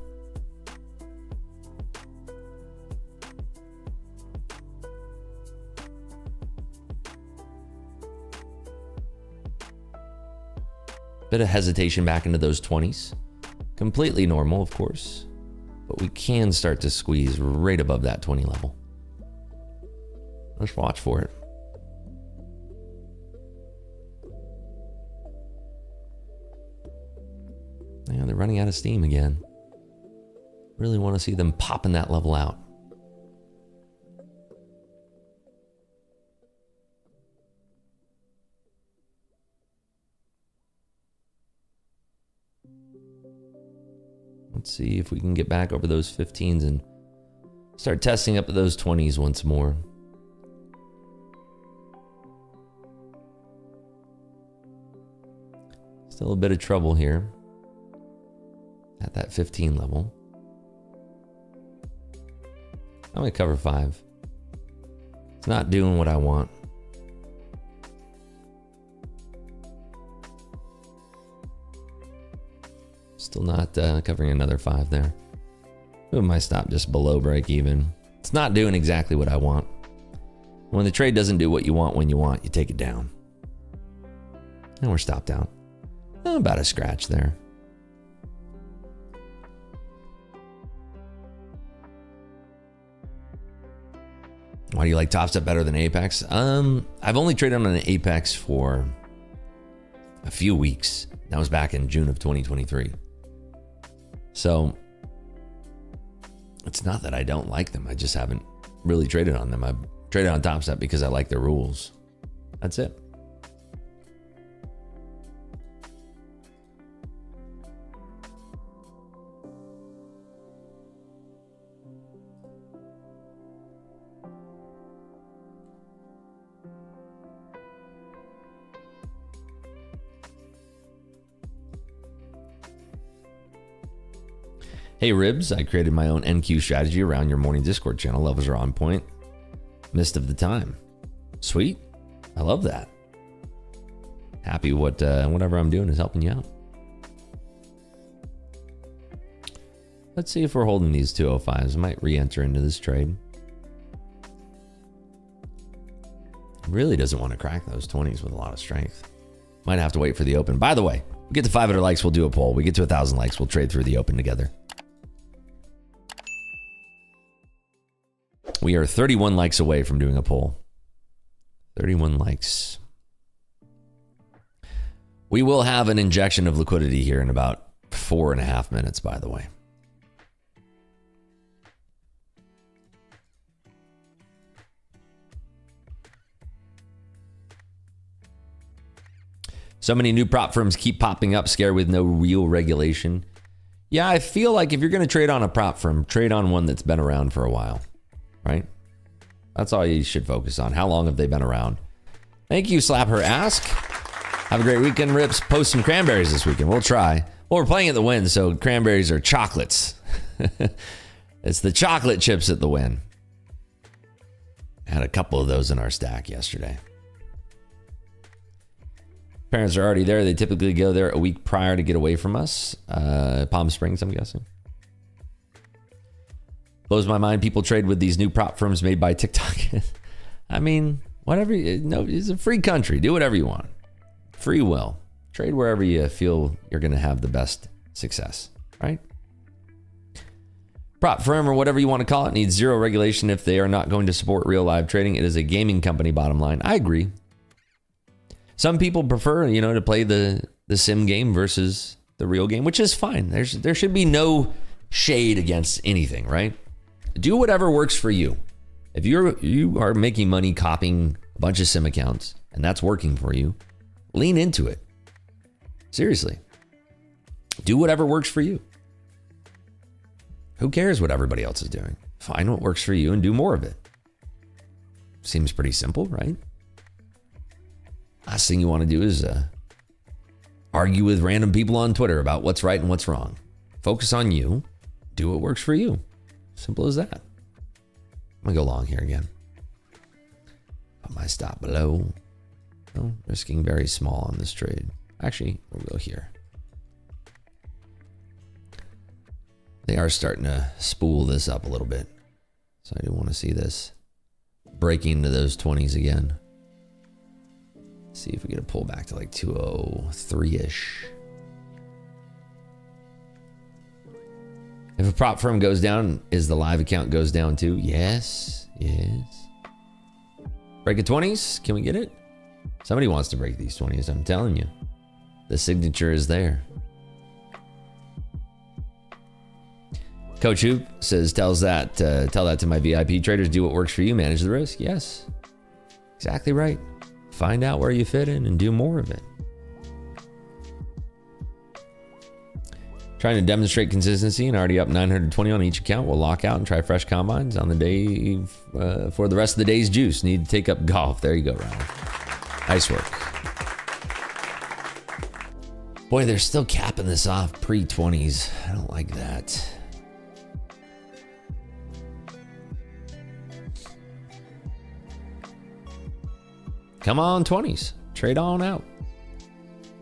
Bit of hesitation back into those 20s. Completely normal, of course, but we can start to squeeze right above that 20 level. Let's watch for it. Yeah, they're running out of steam again. Really want to see them popping that level out. Let's see if we can get back over those 15s and start testing up at those 20s once more. Still a bit of trouble here at that 15 level. I'm going to cover 5. It's not doing what I want. Still not covering another 5 there. Move my stop just below break even. It's not doing exactly what I want. When the trade doesn't do what you want when you want, you take it down. And we're stopped out. About a scratch there. Why do you like Top Step better than Apex? I've only traded on an Apex for a few weeks. That was back in June of 2023. So it's not that I don't like them. I just haven't really traded on them. I've traded on Top Step because I like their rules. That's it. Hey Ribs, I created my own NQ strategy around your morning Discord channel. Levels are on point. Missed of the time. Sweet. I love that. Happy whatever I'm doing is helping you out. Let's see if we're holding these 205s. I might re-enter into this trade. Really doesn't want to crack those 20s with a lot of strength. Might have to wait for the open. By the way, we get to 500 likes, we'll do a poll. We get to 1,000 likes, we'll trade through the open together. We are 31 likes away from doing a poll. 31 likes. We will have an injection of liquidity here in about 4.5 minutes, by the way. So many new prop firms keep popping up, scared with no real regulation. Yeah, I feel like if you're going to trade on a prop firm, trade on one that's been around for a while, right? That's all you should focus on. How long have they been around? Thank you, Slap Her Ask. Have a great weekend, Rips. Post some cranberries this weekend. We'll try. Well, we're playing at the Win, so cranberries are chocolates. It's the chocolate chips at the Win. Had a couple of those in our stack yesterday. Parents are already there. They typically go there a week prior to get away from us. Palm Springs, I'm guessing. Blows my mind. People trade with these new prop firms made by TikTok. I mean, whatever. No, it's a free country. Do whatever you want. Free will. Trade wherever you feel you're going to have the best success, right? Prop firm or whatever you want to call it needs zero regulation if they are not going to support real live trading. It is a gaming company, bottom line. I agree. Some people prefer, to play the sim game versus the real game, which is fine. There should be no shade against anything, right? Do whatever works for you. If you are making money copying a bunch of sim accounts and that's working for you, lean into it. Seriously. Do whatever works for you. Who cares what everybody else is doing? Find what works for you and do more of it. Seems pretty simple, right? Last thing you want to do is argue with random people on Twitter about what's right and what's wrong. Focus on you. Do what works for you. Simple as that. I'm going to go long here again. Put my stop below. Oh, risking very small on this trade. Actually, we'll go here. They are starting to spool this up a little bit. So I do want to see this breaking into those 20s again. See if we get a pull back to like 203-ish. If a prop firm goes down, is the live account goes down too? Yes. Break a 20s? Can we get it? Somebody wants to break these 20s, I'm telling you. The signature is there. Coach Hoop says, tell that to my VIP traders, do what works for you, manage the risk. Yes, exactly right. Find out where you fit in and do more of it. Trying to demonstrate consistency and already up 920 on each account. We'll lock out and try fresh combines on the day for the rest of the day's juice. Need to take up golf. There you go, Ryan. Nice work. Boy, they're still capping this off pre-20s. I don't like that. Come on, 20s. Trade on out.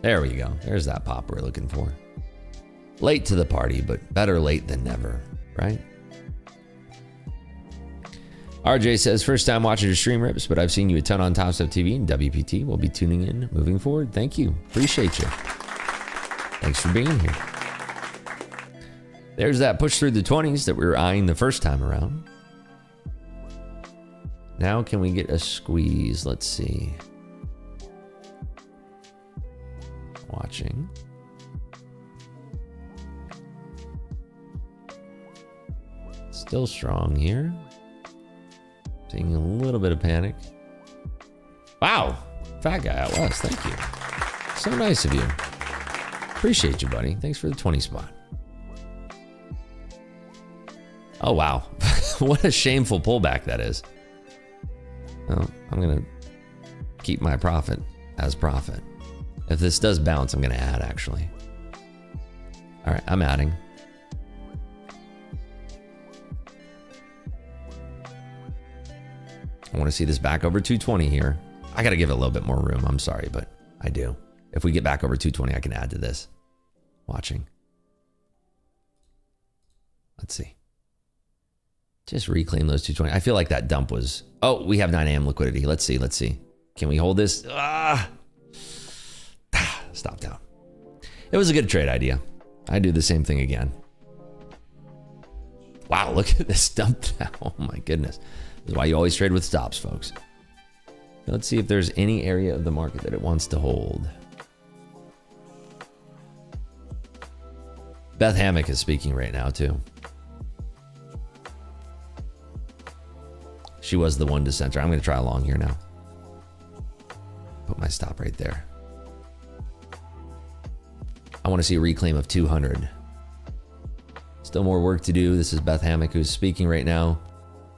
There we go. There's that pop we're looking for. Late to the party, but better late than never, right? RJ says, first time watching your stream, Rips, but I've seen you a ton on Top Step TV and WPT. We'll be tuning in moving forward. Thank you. Appreciate you. Thanks for being here. There's that push through the 20s that we were eyeing the first time around. Now can we get a squeeze? Let's see. Watching. Still strong here. Seeing a little bit of panic. Wow. Fat guy out west. Thank you. So nice of you. Appreciate you, buddy. Thanks for the 20 spot. Oh, wow. What a shameful pullback that is. Well, I'm going to keep my profit as profit. If this does bounce, I'm going to add, actually. All right, I'm adding. I want to see this back over 220 here. I got to give it a little bit more room. I'm sorry, but I do. If we get back over 220, I can add to this. Watching. Let's see. Just reclaim those 220. I feel like that dump was... Oh, we have 9 a.m. liquidity. Let's see. Can we hold this? Stopped out. It was a good trade idea. I do the same thing again. Wow, look at this dump now. Oh my goodness. This is why you always trade with stops, folks. Let's see if there's any area of the market that it wants to hold. Beth Hammock is speaking right now, too. She was the one to center. I'm going to try along here now. Put my stop right there. I want to see a reclaim of 200. Still more work to do. This is Beth Hammock who's speaking right now.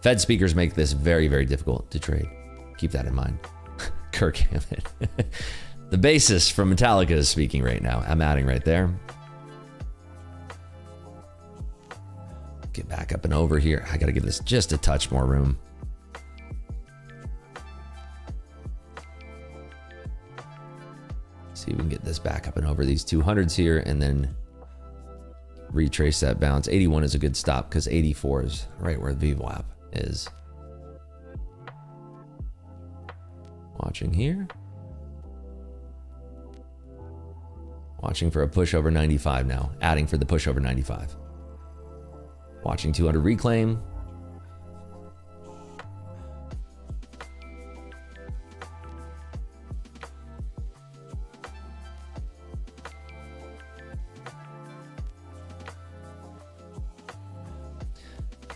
Fed speakers make this very, very difficult to trade. Keep that in mind. Kirk Hammett. The bassist from Metallica is speaking right now. I'm adding right there. Get back up and over here. I got to give this just a touch more room. See if we can get this back up and over these 200s here and then retrace that bounce. 81 is a good stop because 84 is right where the VWAP is. Watching here. Watching for a push over 95 now. Adding for the push over 95. Watching 200 reclaim.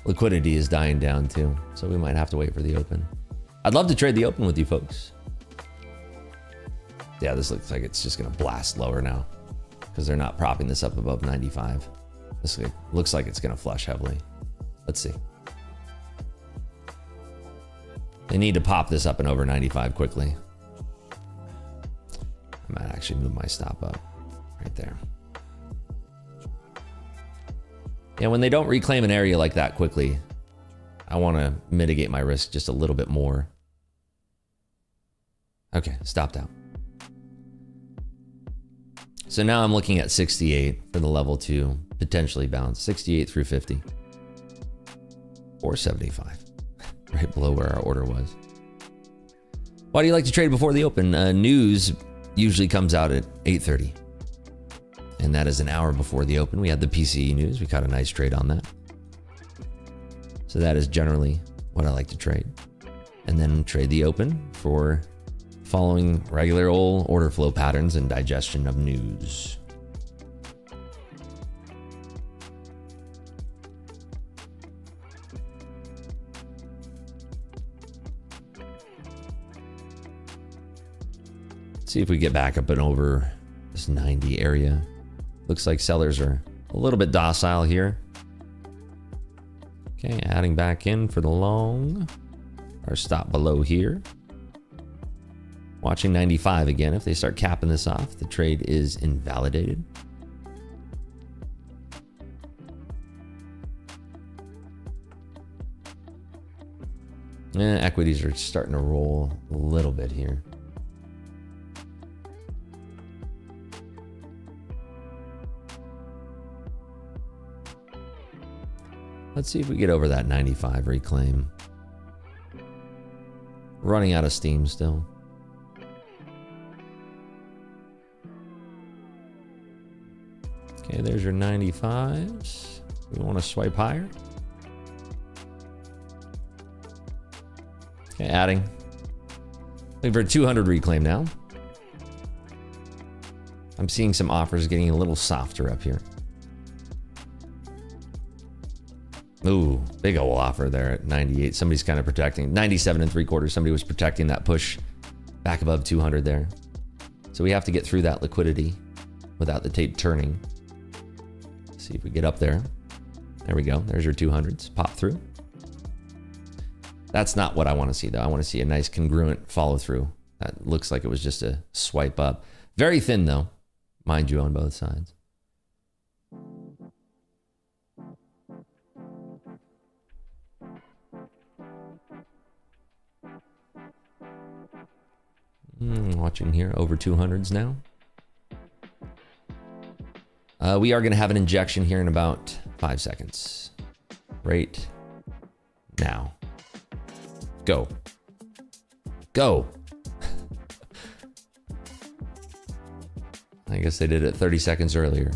Liquidity is dying down too, so we might have to wait for the open. I'd love to trade the open with you folks. Yeah, this looks like it's just gonna blast lower now because they're not propping this up above 95. This looks like it's gonna flush heavily. Let's see. They need to pop this up and over 95 quickly. I might actually move my stop up right there. Yeah, when they don't reclaim an area like that quickly, I want to mitigate my risk just a little bit more. Okay, stopped out. So now I'm looking at 68 for the level to potentially bounce. 68 through 50. Or 75. Right below where our order was. Why do you like to trade before the open? News usually comes out at 8:30. And that is an hour before the open. We had the PCE news. We caught a nice trade on that. So that is generally what I like to trade. And then trade the open for following regular old order flow patterns and digestion of news. See if we get back up and over this 90 area. Looks like sellers are a little bit docile here. Okay, adding back in for the long. Our stop below here. Watching 95 again. If they start capping this off, the trade is invalidated. Equities are starting to roll a little bit here. Let's see if we get over that 95 reclaim. Running out of steam still. Okay, there's your 95s. We want to swipe higher. Okay, adding. Looking for a 200 reclaim now. I'm seeing some offers getting a little softer up here. Ooh, big ol' offer there at 98. Somebody's kind of protecting. 97 3/4. Somebody was protecting that push back above 200 there. So we have to get through that liquidity without the tape turning. See if we get up there. There we go. There's your 200s. Pop through. That's not what I want to see though. I want to see a nice congruent follow through. That looks like it was just a swipe up. Very thin though, mind you, on both sides. Watching here, over 200s now. We are going to have an injection here in about 5 seconds. Right now. Go. Go. I guess they did it 30 seconds earlier.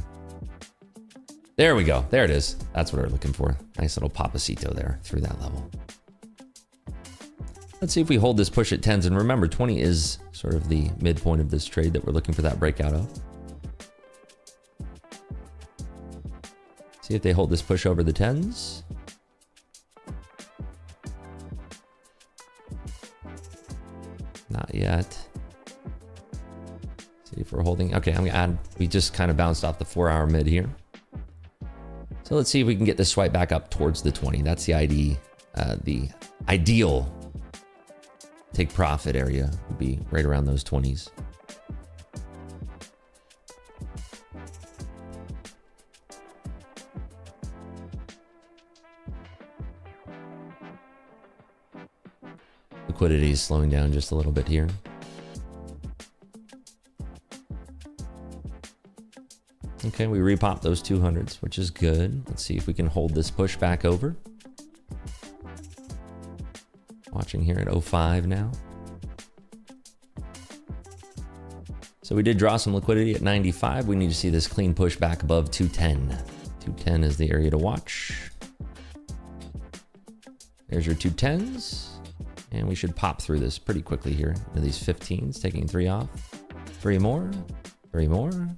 There we go. There it is. That's what we're looking for. Nice little papacito there through that level. Let's see if we hold this push at 10s. And remember, 20 is sort of the midpoint of this trade that we're looking for that breakout of. See if they hold this push over the 10s. Not yet. See if we're holding. Okay, I'm gonna add. We just kind of bounced off the 4-hour mid here. So let's see if we can get this swipe back up towards the 20. That's the ideal take profit area would be right around those 20s. Liquidity is slowing down just a little bit here. Okay, we repopped those 200s, which is good. Let's see if we can hold this push back over. Watching here at 05 now. So we did draw some liquidity at 95. We need to see this clean push back above 210. 210 is the area to watch. There's your 210s. And we should pop through this pretty quickly here into these 15s, taking 3 off. 3 more, 3 more.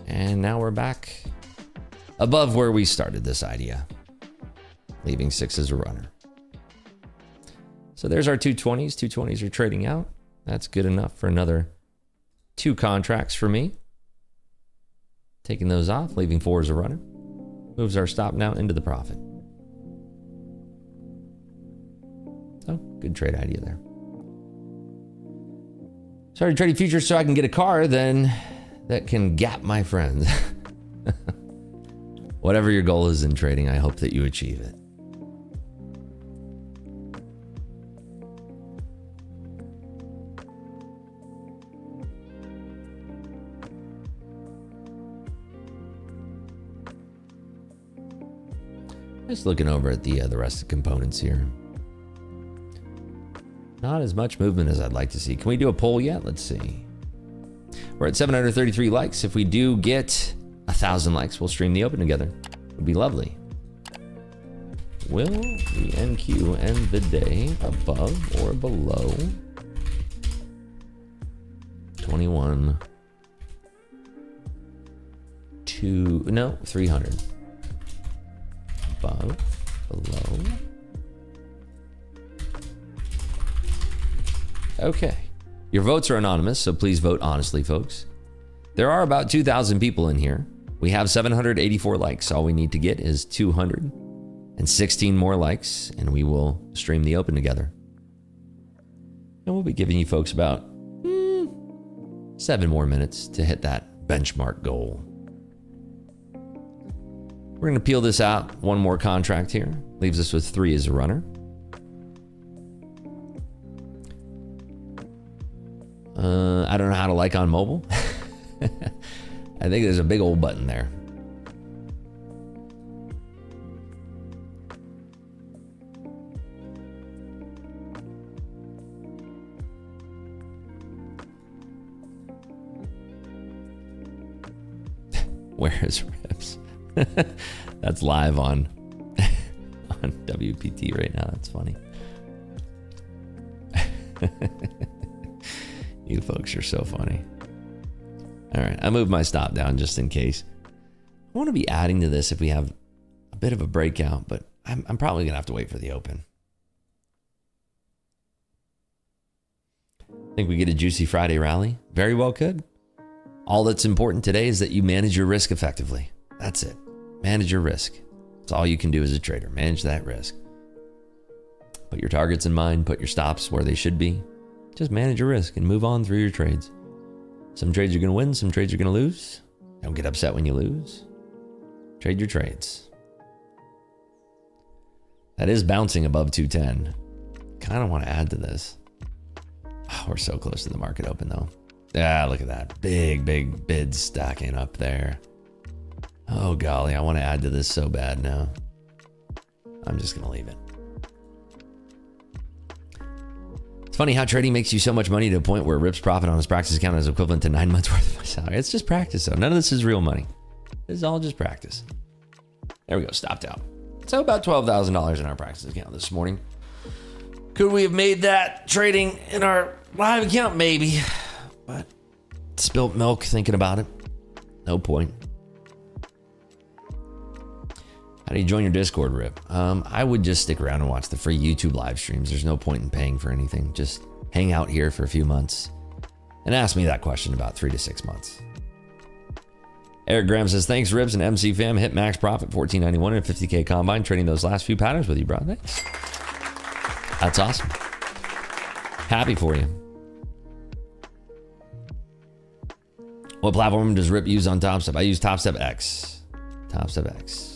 And now we're back above where we started this idea, leaving 6 as a runner. So there's our 220s. 220s are trading out. That's good enough for another 2 contracts for me. Taking those off, leaving 4 as a runner. Moves our stop now into the profit. So good trade idea there. Started trading futures so I can get a car then that can gap my friends. Whatever your goal is in trading, I hope that you achieve it. Just looking over at the rest of the components here. Not as much movement as I'd like to see. Can we do a poll yet? Let's see. We're at 733 likes. If we do get 1,000 likes, we'll stream the open together. It would be lovely. Will the NQ end the day above or below 21 to, no, 300. Above, below. Okay. Your votes are anonymous, so please vote honestly, folks. There are about 2,000 people in here. We have 784 likes. All we need to get is 216 more likes, and we will stream the open together. And we'll be giving you folks about 7 more minutes to hit that benchmark goal. We're going to peel this out. One more contract here. Leaves us with 3 as a runner. I don't know how to like on mobile. I think there's a big old button there. Where is Rips? That's live on WPT right now. That's funny. You folks are so funny. All right, I moved my stop down just in case. I want to be adding to this if we have a bit of a breakout, but I'm probably gonna have to wait for the open. Think we get a juicy Friday rally? Very well could. All that's important today is that you manage your risk effectively. That's it. Manage your risk. That's all you can do as a trader. Manage that risk. Put your targets in mind. Put your stops where they should be. Just manage your risk and move on through your trades. Some trades you're going to win. Some trades you're going to lose. Don't get upset when you lose. Trade your trades. That is bouncing above 210. Kind of want to add to this. Oh, we're so close to the market open though. Yeah, look at that. Big bids stacking up there. Oh golly, I want to add to this so bad now. I'm just going to leave it. It's funny how trading makes you so much money to a point where Rip's profit on his practice account is equivalent to 9 months worth of my salary. It's just practice though. None of this is real money. This is all just practice. There we go, stopped out. So about $12,000 in our practice account this morning. Could we have made that trading in our live account? Maybe. But spilt milk thinking about it. No point. How do you join your Discord, Rip? I would just stick around and watch the free YouTube live streams. There's no point in paying for anything. Just hang out here for a few months and ask me that question about 3 to 6 months. Eric Graham says, thanks, Ribs and MC fam. Hit max profit, $14.91 and 50K combine. Trading those last few patterns with you, bro. Thanks. That's awesome. Happy for you. What platform does Rip use on Top Step? I use Top Step X. Top Step X.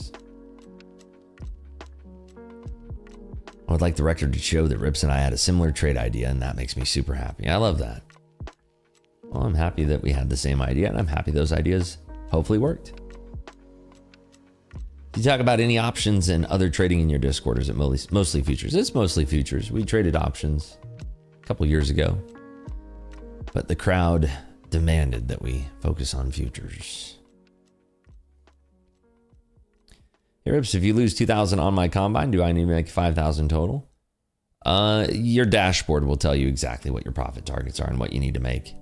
I would like the record to show that Rips and I had a similar trade idea, and that makes me super happy. I love that. Well, I'm happy that we had the same idea, and I'm happy those ideas hopefully worked. You talk about any options and other trading in your Discord, or is it mostly futures? It's mostly futures. We traded options a couple years ago, but the crowd demanded that we focus on futures. Hey, Rips, if you lose 2,000 on my combine, do I need to make 5,000 total? Your dashboard will tell you exactly what your profit targets are and what you need to make.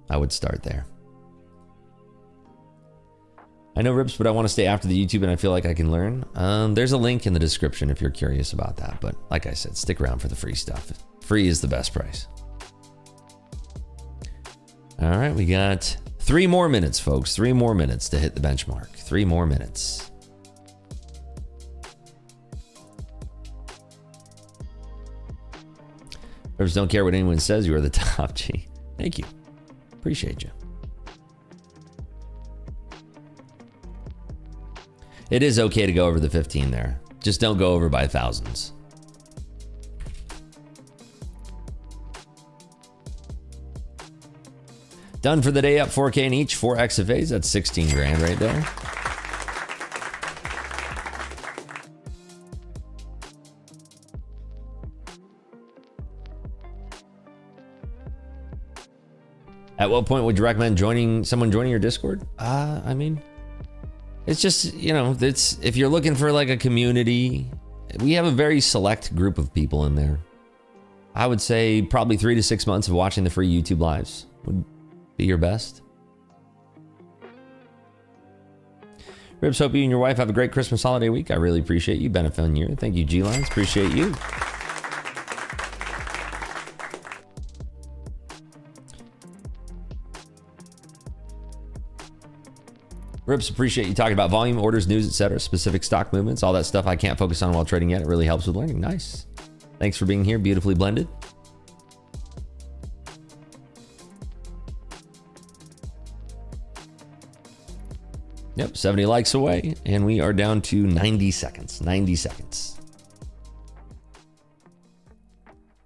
I would start there. I know, Rips, but I want to stay after the YouTube and I feel like I can learn. There's a link in the description if you're curious about that. But like I said, stick around for the free stuff. Free is the best price. All right, we got 3 more minutes, folks. 3 more minutes to hit the benchmark. 3 more minutes. Rips, don't care what anyone says. You are the top, G. Thank you. Appreciate you. It is okay to go over the 15 there. Just don't go over by thousands. Done for the day, up 4K in each, 4 XFAs. That's 16 grand right there. At what point would you recommend someone joining your Discord? I mean, it's just, you know, it's, if you're looking for like a community, we have a very select group of people in there. I would say probably 3 to 6 months of watching the free YouTube lives would be your best. Rips, hope you and your wife have a great Christmas holiday week. I really appreciate you. Been a fun year. Thank you, G-Lines. Appreciate you. Rips, appreciate you talking about volume, orders, news, etc., specific stock movements, all that stuff I can't focus on while trading yet. It really helps with learning. Nice. Thanks for being here. Beautifully blended. Yep, 70 likes away, and we are down to 90 seconds. 90 seconds.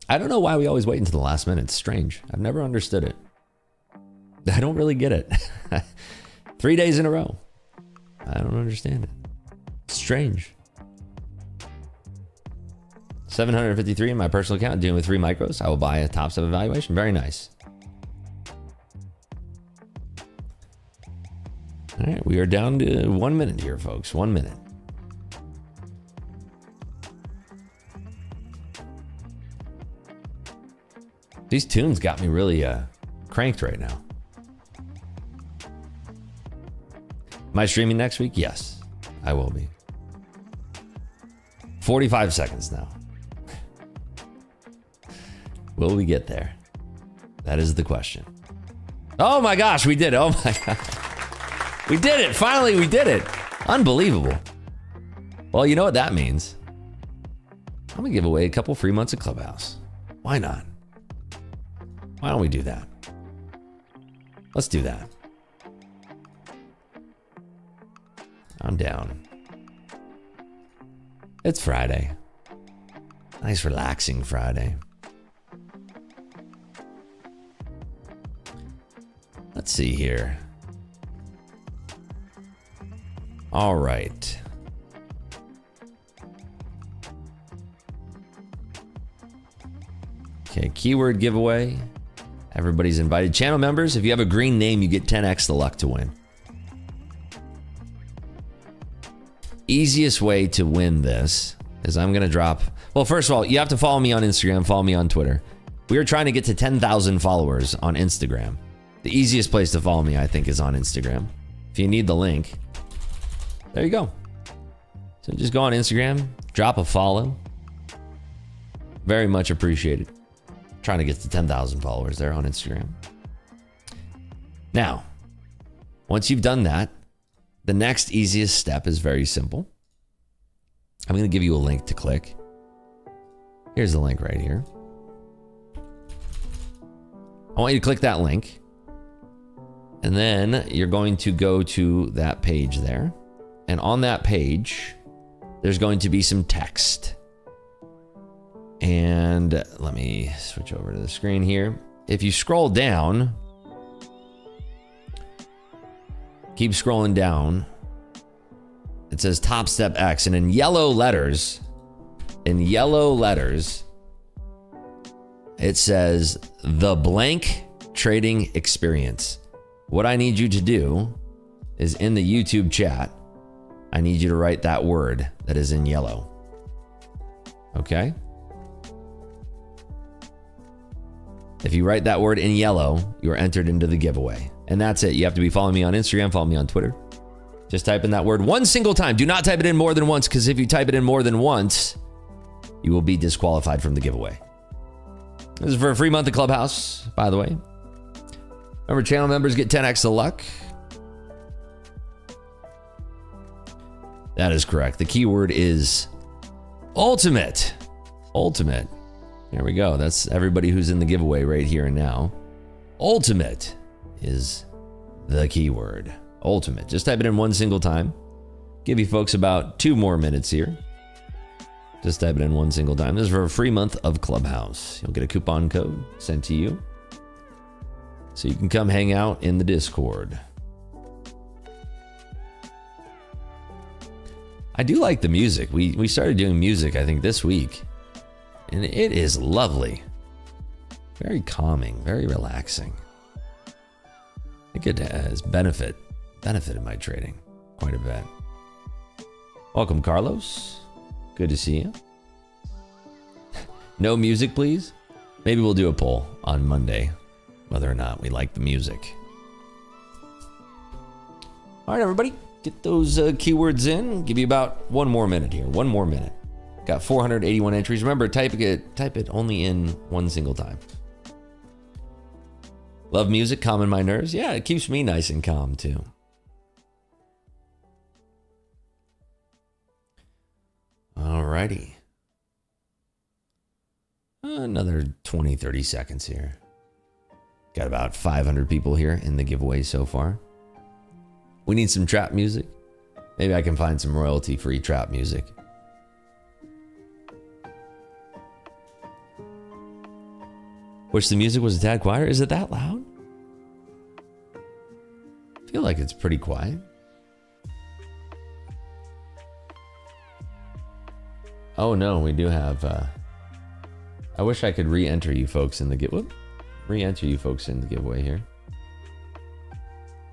I don't know why we always wait until the last minute. It's strange. I've never understood it. I don't really get it. 3 days in a row. I don't understand it. It's strange. 753 in my personal account, doing with 3 micros. I will buy a top 7 valuation. Very nice. All right, we are down to 1 minute here, folks. 1 minute. These tunes got me really cranked right now. Am I streaming next week? Yes, I will be. 45 seconds now. Will we get there? That is the question. Oh my gosh, we did it. Oh my God. We did it. Finally, we did it. Unbelievable. Well, you know what that means. I'm going to give away a couple free months of Clubhouse. Why not? Why don't we do that? Let's do that. I'm down. It's Friday. Nice relaxing Friday. Let's see here. All right. Okay, keyword giveaway. Everybody's invited. Channel members, if you have a green name, you get 10x the luck to win. Easiest way to win this is I'm going to drop... Well, first of all, you have to follow me on Instagram, follow me on Twitter. We are trying to get to 10,000 followers on Instagram. The easiest place to follow me, I think, is on Instagram. If you need the link, there you go. So just go on Instagram, drop a follow. Very much appreciated. Trying to get to 10,000 followers there on Instagram. Now, once you've done that, the next easiest step is very simple. I'm going to give you a link to click. Here's the link right here. I want you to click that link. And then you're going to go to that page there. And on that page, there's going to be some text. And let me switch over to the screen here. If you scroll down, Keep scrolling down. It says Top Step X, and in yellow letters, it says the blank trading experience. What I need you to do is in the YouTube chat, I need you to write that word that is in yellow. Okay? If you write that word in yellow, you are entered into the giveaway. And that's it. You have to be following me on Instagram, follow me on Twitter. Just type in that word one single time. Do not type it in more than once, because if you type it in more than once, you will be disqualified from the giveaway. This is for a free month of Clubhouse, by the way. Remember, channel members get 10x the luck. That is correct. The keyword is ultimate. Ultimate. Here we go. That's everybody who's in the giveaway right here and now. Ultimate is the keyword. Ultimate. Just type it in one single time. Give you folks about 2 more minutes here. Just type it in one single time. This is for a free month of Clubhouse. You'll get a coupon code sent to you, so you can come hang out in the Discord. I do like the music. We started doing music, I think, this week, and it is lovely. Very calming, very relaxing. I think it has benefited my trading quite a bit. Welcome, Carlos. Good to see you. No music, please. Maybe we'll do a poll on Monday whether or not we like the music. All right, everybody, get those keywords in. Give you about 1 more minute here. 1 more minute. Got 481 entries. Remember, type it only in one single time. Love music, calming my nerves. Yeah, it keeps me nice and calm too. Alrighty. Another 20, 30 seconds here. Got about 500 people here in the giveaway so far. We need some trap music. Maybe I can find some royalty-free trap music. Wish the music was a tad quieter. Is it that loud? I feel like it's pretty quiet. Oh no, we do have, I wish I could re-enter you folks in the giveaway here.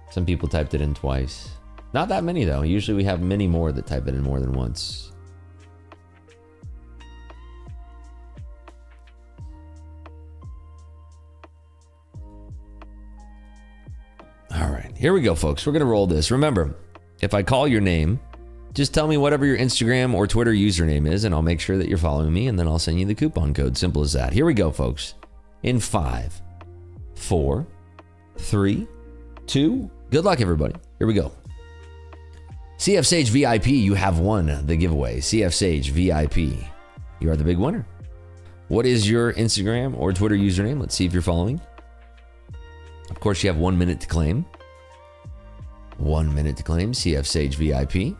Some people typed it in twice. Not that many though. Usually we have many more that type it in more than once. All right, here we go, folks. We're gonna roll this. Remember, if I call your name, just tell me whatever your Instagram or Twitter username is, and I'll make sure that you're following me, and then I'll send you the coupon code. Simple as that. Here we go, folks. In 5, 4, 3, 2. Good luck, everybody. Here we go. CF Sage VIP, you have won the giveaway. CF Sage VIP, you are the big winner. What is your Instagram or Twitter username? Let's see if you're following. Of course, you have 1 minute to claim. 1 minute to claim CF Sage VIP.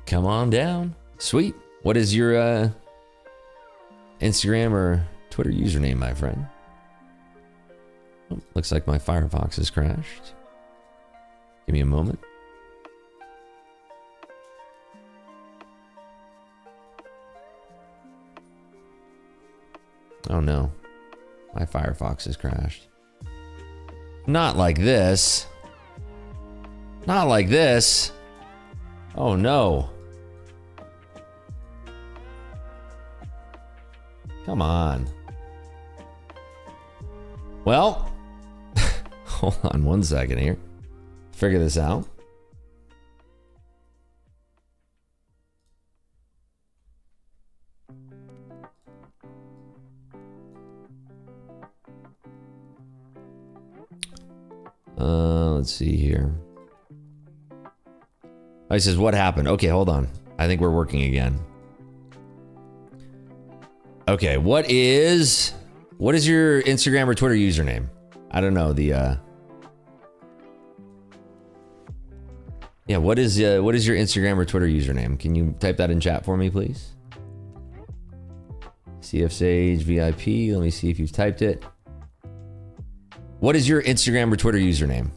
Come on down. Sweet. What is your Instagram or Twitter username, my friend? Oh, looks like my Firefox has crashed. Give me a moment. Oh no. My Firefox has crashed. Not like this. Not like this. Oh no. Come on. Well, hold on 1 second here. Figure this out. Let's see here. He says, what happened? Okay, hold on. I think we're working again. Okay, what is your Instagram or Twitter username? I don't know the yeah, what is your Instagram or Twitter username? Can you type that in chat for me, please? CF Sage VIP. Let me see if you've typed it. What is your Instagram or Twitter username?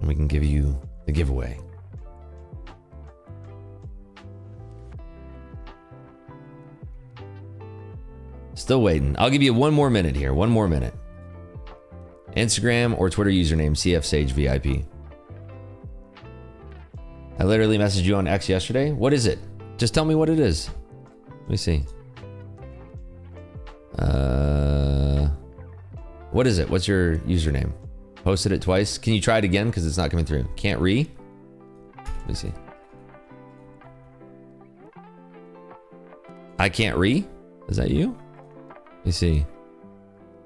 And we can give you the giveaway. Still waiting. I'll give you 1 more minute here. 1 more minute. Instagram or Twitter username, CFSageVIP. I literally messaged you on X yesterday. What is it? Just tell me what it is. Let me see. What is it? What's your username? Posted it twice. Can you try it again? Because it's not coming through. Can't re? Let me see. I can't re? Is that you? Let me see.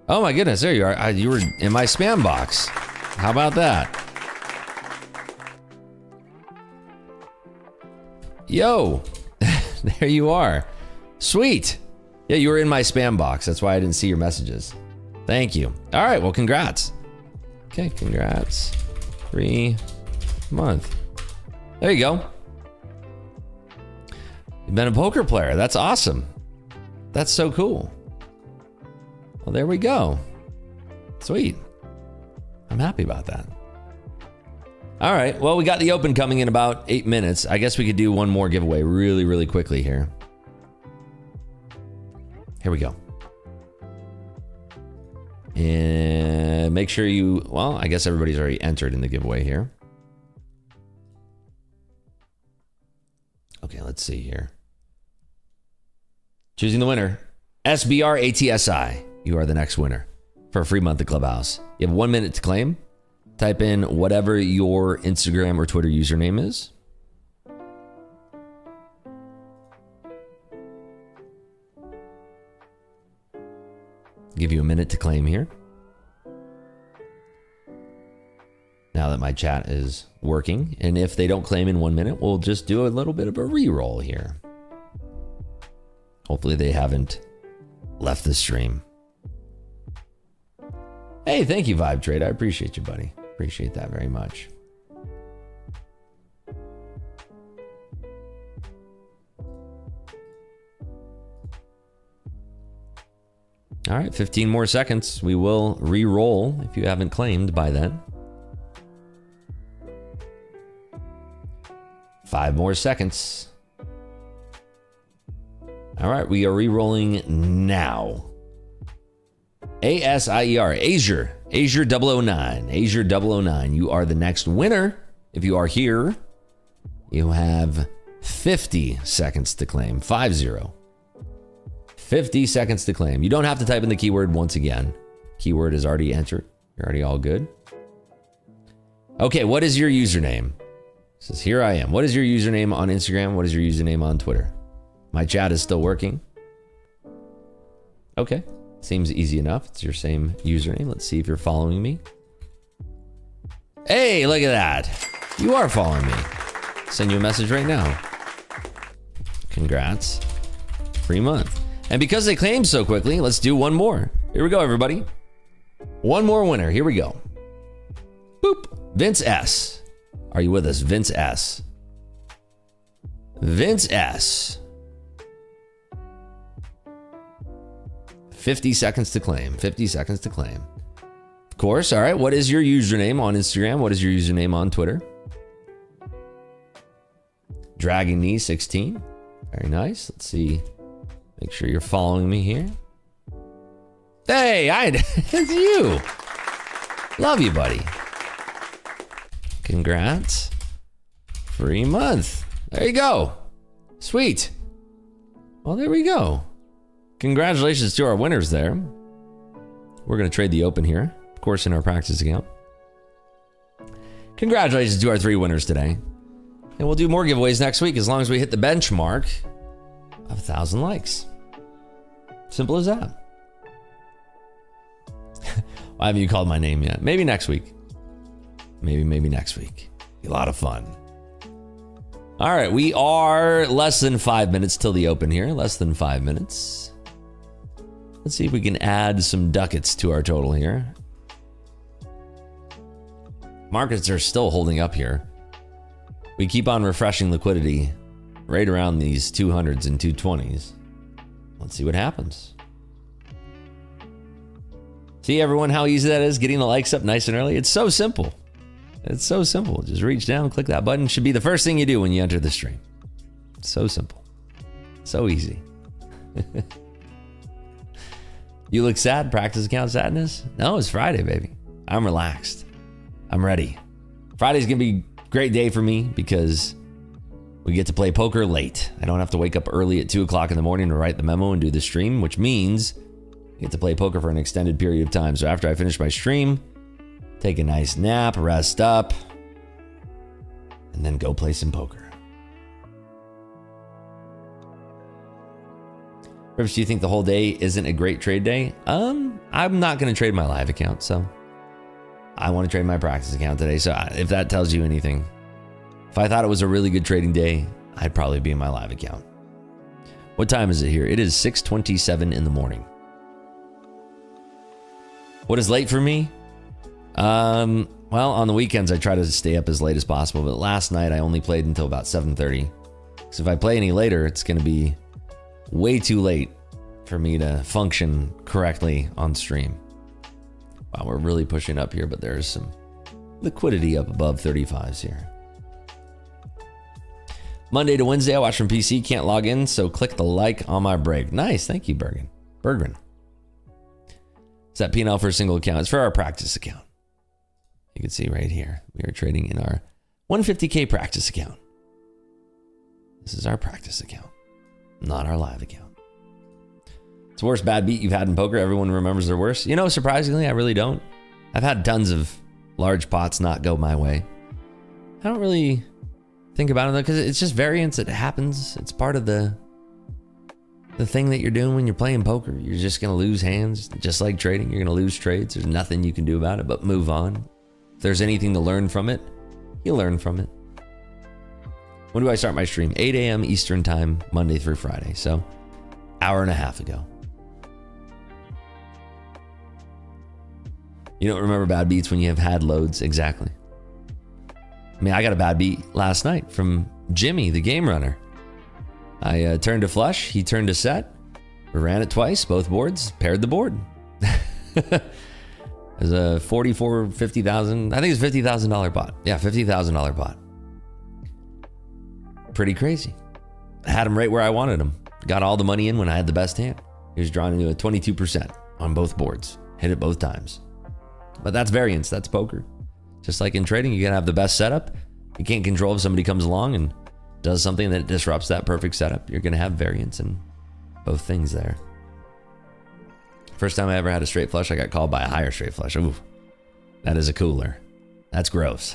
Oh my goodness, there you are. You were in my spam box. How about that? Yo, there you are. Sweet. Yeah, you were in my spam box. That's why I didn't see your messages. Thank you. All right, well, congrats. Okay, congrats. 3 month. There you go. You've been a poker player. That's awesome. That's so cool. Well, there we go. Sweet. I'm happy about that. All right. Well, we got the open coming in about 8 minutes. I guess we could do one more giveaway really, really quickly here. Here we go. And make sure you, well, I guess everybody's already entered in the giveaway here. Okay, let's see here. Choosing the winner. SBR-ATSI. You are the next winner for a free month of Clubhouse. You have 1 minute to claim. Type in whatever your Instagram or Twitter username is. Give you a minute to claim here. Now that my chat is working, and if they don't claim in 1 minute, we'll just do a little bit of a re-roll here. Hopefully they haven't left the stream. Hey, thank you, Vibe Trade. I appreciate you, buddy. Appreciate that very much. All right, 15 more seconds. We will re-roll if you haven't claimed by then. 5 more seconds. All right, we are re-rolling now. ASIER, Azure 009, Azure 009. You are the next winner. If you are here, you have 50 seconds to claim. 50. 50 seconds to claim. You don't have to type in the keyword once again. Keyword is already entered. You're already all good. Okay, what is your username? It says, here I am. What is your username on Instagram? What is your username on Twitter? My chat is still working. Okay, seems easy enough. It's your same username. Let's see if you're following me. Hey, look at that. You are following me. Send you a message right now. Congrats. Free month. And because they claimed so quickly, let's do one more. Here we go, everybody. One more winner. Here we go. Boop. Vince S. Are you with us? Vince S. Vince S. 50 seconds to claim. 50 seconds to claim. Of course. All right. What is your username on Instagram? What is your username on Twitter? Dragon Knee 16. Very nice. Let's see. Make sure you're following me here. Hey, it's you. Love you, buddy. Congrats. Free month. There you go. Sweet. Well, there we go. Congratulations to our winners there. We're going to trade the open here, of course, in our practice account. Congratulations to our 3 winners today. And we'll do more giveaways next week as long as we hit the benchmark of 1,000 likes. Simple as that. Why haven't you called my name yet? Maybe next week. Maybe next week. Be a lot of fun. All right, we are less than 5 minutes till the open here. Less than 5 minutes. Let's see if we can add some ducats to our total here. Markets are still holding up here. We keep on refreshing liquidity right around these 200s and 220s. Let's see what happens. See, everyone, how easy that is, getting the likes up nice and early? It's so simple. It's so simple. Just reach down, click that button. Should be the first thing you do when you enter the stream. So simple. So easy. You look sad? Practice account sadness? No, it's Friday, baby. I'm relaxed. I'm ready. Friday's going to be a great day for me because we get to play poker late. I don't have to wake up early at 2 o'clock in the morning to write the memo and do the stream, which means I get to play poker for an extended period of time. So after I finish my stream, take a nice nap, rest up, and then go play some poker. Rips, do you think the whole day isn't a great trade day? I'm not going to trade my live account, so I want to trade my practice account today. So if that tells you anything, if I thought it was a really good trading day, I'd probably be in my live account. What time is it here? It is 6:27 in the morning. What is late for me? Well, on the weekends, I try to stay up as late as possible, but last night I only played until about 7:30. So if I play any later, it's going to be way too late for me to function correctly on stream. Wow, we're really pushing up here, but there's some liquidity up above 35s here. Monday to Wednesday, I watch from PC. Can't log in, so click the like on my break. Nice, thank you, Bergman. It's that P&L for a single account. It's for our practice account. You can see right here, we are trading in our 150K practice account. This is our practice account, not our live account. It's the worst bad beat you've had in poker. Everyone remembers their worst. You know, surprisingly, I really don't. I've had tons of large pots not go my way. I don't really think about it though, because it's just variance. It happens. It's part of the thing that you're doing when you're playing poker. You're just going to lose hands, just like trading. You're going to lose trades. There's nothing you can do about it but move on. If there's anything to learn from it, you learn from it. When do I start my stream? 8 a.m. Eastern time, Monday through Friday. So, hour and a half ago. You don't remember bad beats when you have had loads? Exactly. I mean, I got a bad beat last night from Jimmy, the game runner. I turned a flush, he turned a set. We ran it twice, both boards, paired the board. It was a $50,000, I think it's a $50,000 pot. Yeah, $50,000 pot. Pretty crazy. I had him right where I wanted him. Got all the money in when I had the best hand. He was drawn into a 22% on both boards. Hit it both times. But that's variance, that's poker. Just like in trading, you gotta have the best setup. You can't control if somebody comes along and does something that disrupts that perfect setup. You're gonna have variance in both things there. First time I ever had a straight flush, I got called by a higher straight flush. Ooh, that is a cooler. That's gross.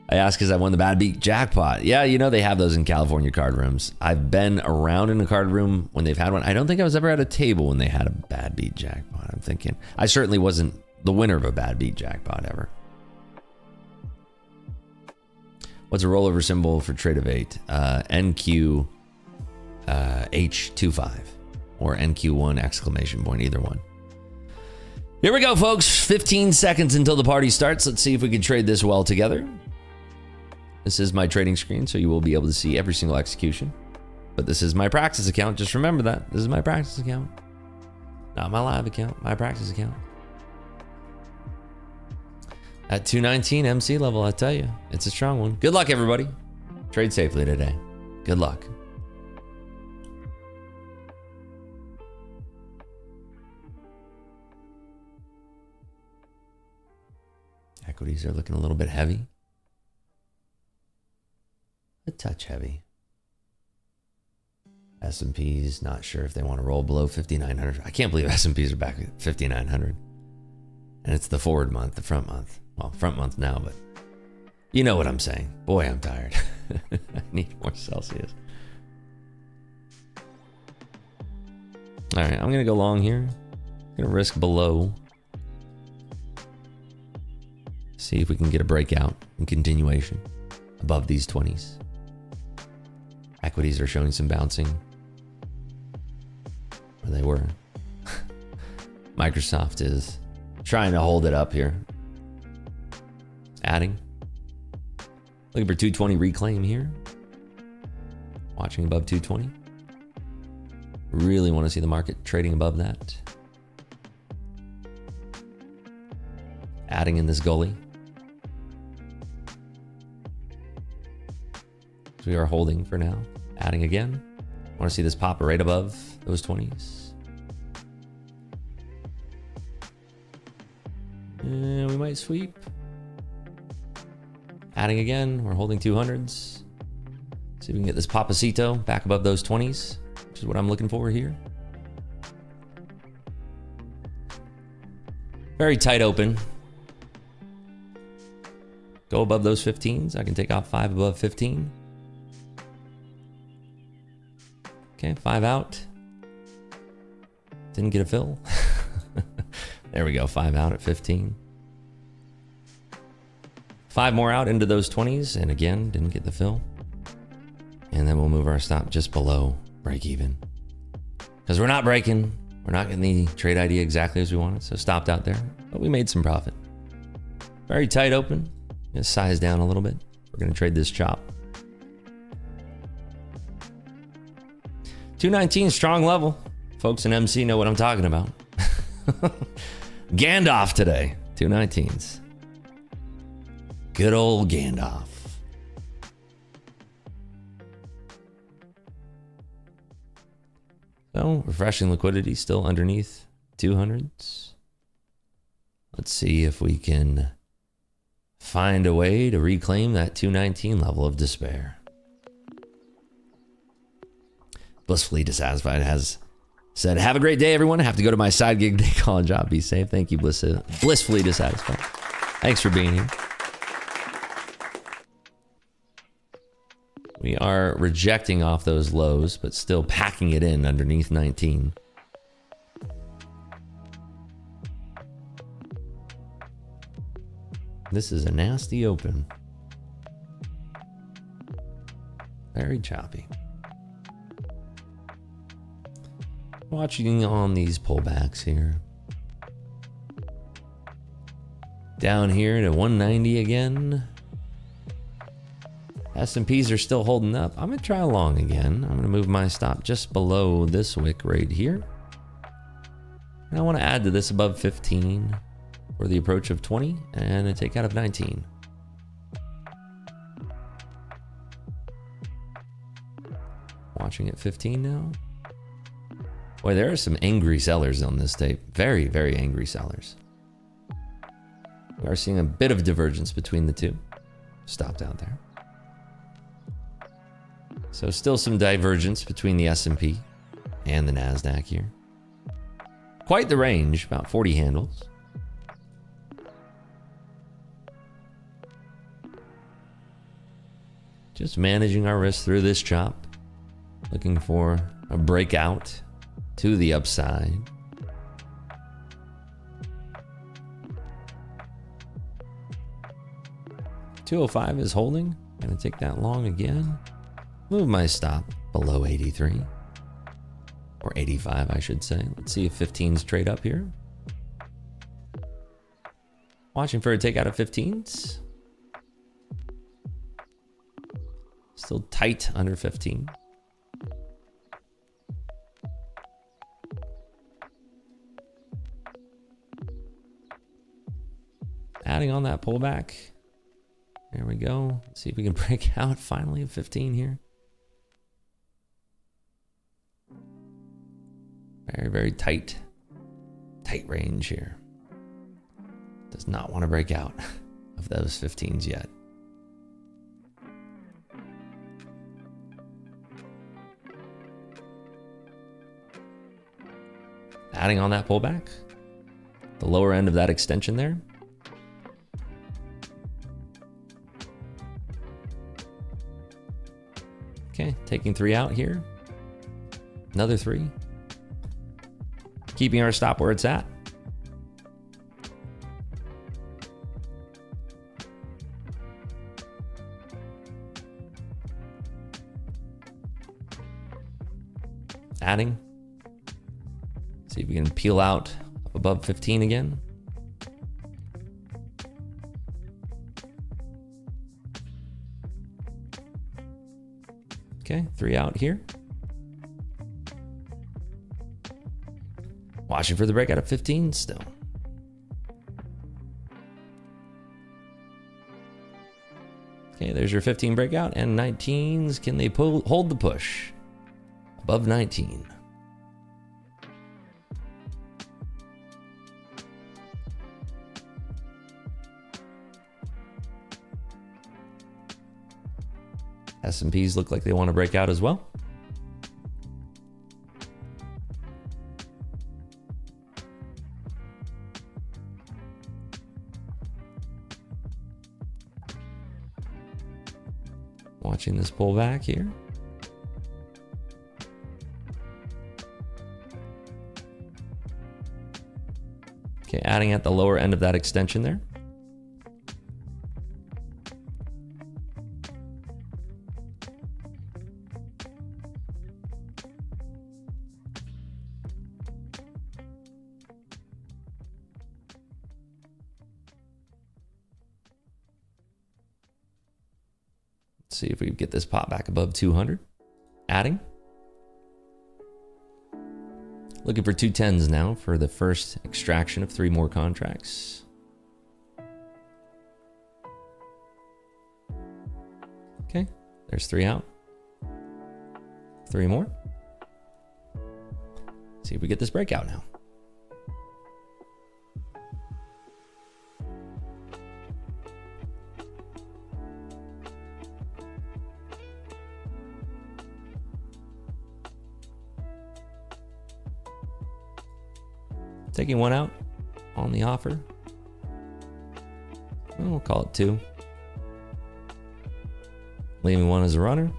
I asked because I won the bad beat jackpot. Yeah, you know they have those in California card rooms. I've been around in a card room when they've had one. I don't think I was ever at a table when they had a bad beat jackpot. I'm thinking. I certainly wasn't the winner of a bad beat jackpot ever. What's a rollover symbol for trade of 8? NQ H25 or NQ1 exclamation point, either one. Here we go, folks. 15 seconds until the party starts. Let's see if we can trade this well together. This is my trading screen, so you will be able to see every single execution. But this is my practice account. Just remember that. This is my practice account. Not my live account, my practice account. At 219 MC level, I tell you, it's a strong one. Good luck, everybody. Trade safely today. Good luck. Equities are looking a little bit heavy. A touch heavy. S&P's not sure if they want to roll below 5,900. I can't believe S&P's are back at 5,900. And it's the forward month, the front month. Well, front month now, but you know what I'm saying. Boy, I'm tired. I need more Celsius. All right, I'm going to go long here. I'm going to risk below. See if we can get a breakout and continuation above these 20s. Equities are showing some bouncing where they were. Microsoft is trying to hold it up here. Adding. Looking for 220 reclaim here. Watching above 220. Really want to see the market trading above that. Adding in this gully. So we are holding for now. Adding again. Want to see this pop right above those 20s. And we might sweep. Adding again. We're holding 200s. See if we can get this Papacito back above those 20s, which is what I'm looking for here. Very tight open. Go above those 15s. I can take off 5 above 15. Okay, 5 out. Didn't get a fill. There we go, 5 out at 15. 5 more out into those 20s, and again, didn't get the fill. And then we'll move our stop just below break even. Because we're not breaking. We're not getting the trade idea exactly as we wanted, so stopped out there. But we made some profit. Very tight open. Just size down a little bit. We're going to trade this chop. 219, strong level. Folks in MC know what I'm talking about. Gandalf today. 219s. Good old Gandalf. So, refreshing liquidity still underneath 200s. Let's see if we can find a way to reclaim that 219 level of despair. Blissfully Dissatisfied has said, have a great day, everyone. I have to go to my side gig today, call a job. Be safe. Thank you, Blissfully Dissatisfied. Thanks for being here. We are rejecting off those lows, but still packing it in underneath 19. This is a nasty open. Very choppy. Watching on these pullbacks here. Down here to 190 again. S&Ps are still holding up. I'm going to try a long again. I'm going to move my stop just below this wick right here. And I want to add to this above 15 for the approach of 20 and a take out of 19. Watching at 15 now. Boy, there are some angry sellers on this tape. Very, very angry sellers. We are seeing a bit of divergence between the two. Stopped out there. So still some divergence between the S&P and the NASDAQ here. Quite the range, about 40 handles. Just managing our risk through this chop. Looking for a breakout to the upside. $205 is holding. Gonna take that long again. Move my stop below 83. Or 85, I should say. Let's see if 15s trade up here. Watching for a takeout of 15s. Still tight under 15. Adding on that pullback. There we go. Let's see if we can break out finally of 15 here. Very, very tight range here. Does not want to break out of those 15s yet. Adding on that pullback. The lower end of that extension there. Okay, taking 3 out here. Another 3. Keeping our stop where it's at. Adding. See if we can peel out up above 15 again. Okay, 3 out here. Watching for the breakout of 15 still. Okay, there's your 15 breakout, and 19s. Can they hold the push above 19? S&Ps look like they want to break out as well. Watching this pullback here. Okay, adding at the lower end of that extension there. See if we get this pop back above 200. Adding. Looking for 210s now for the first extraction of 3 more contracts. Okay, there's 3 out. 3 more. See if we get this breakout now. Taking 1 out on the offer. We'll call it 2. Leaving 1 as a runner.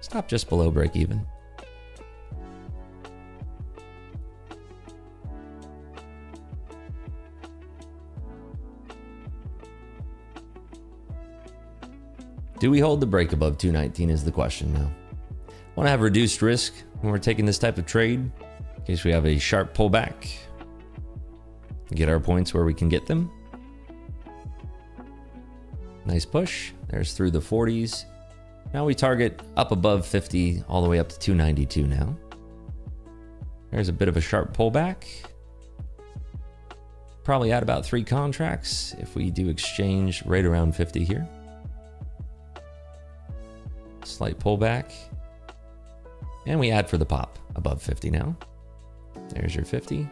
Stop just below break even. Do we hold the break above 219 is the question now. Want to have reduced risk when we're taking this type of trade in case we have a sharp pullback. Get our points where we can get them. Nice push. There's through the 40s. Now we target up above 50 all the way up to 292 now. There's a bit of a sharp pullback. Probably add about 3 contracts if we do exchange right around 50 here. Slight pullback. And we add for the pop above 50 now. There's your 50.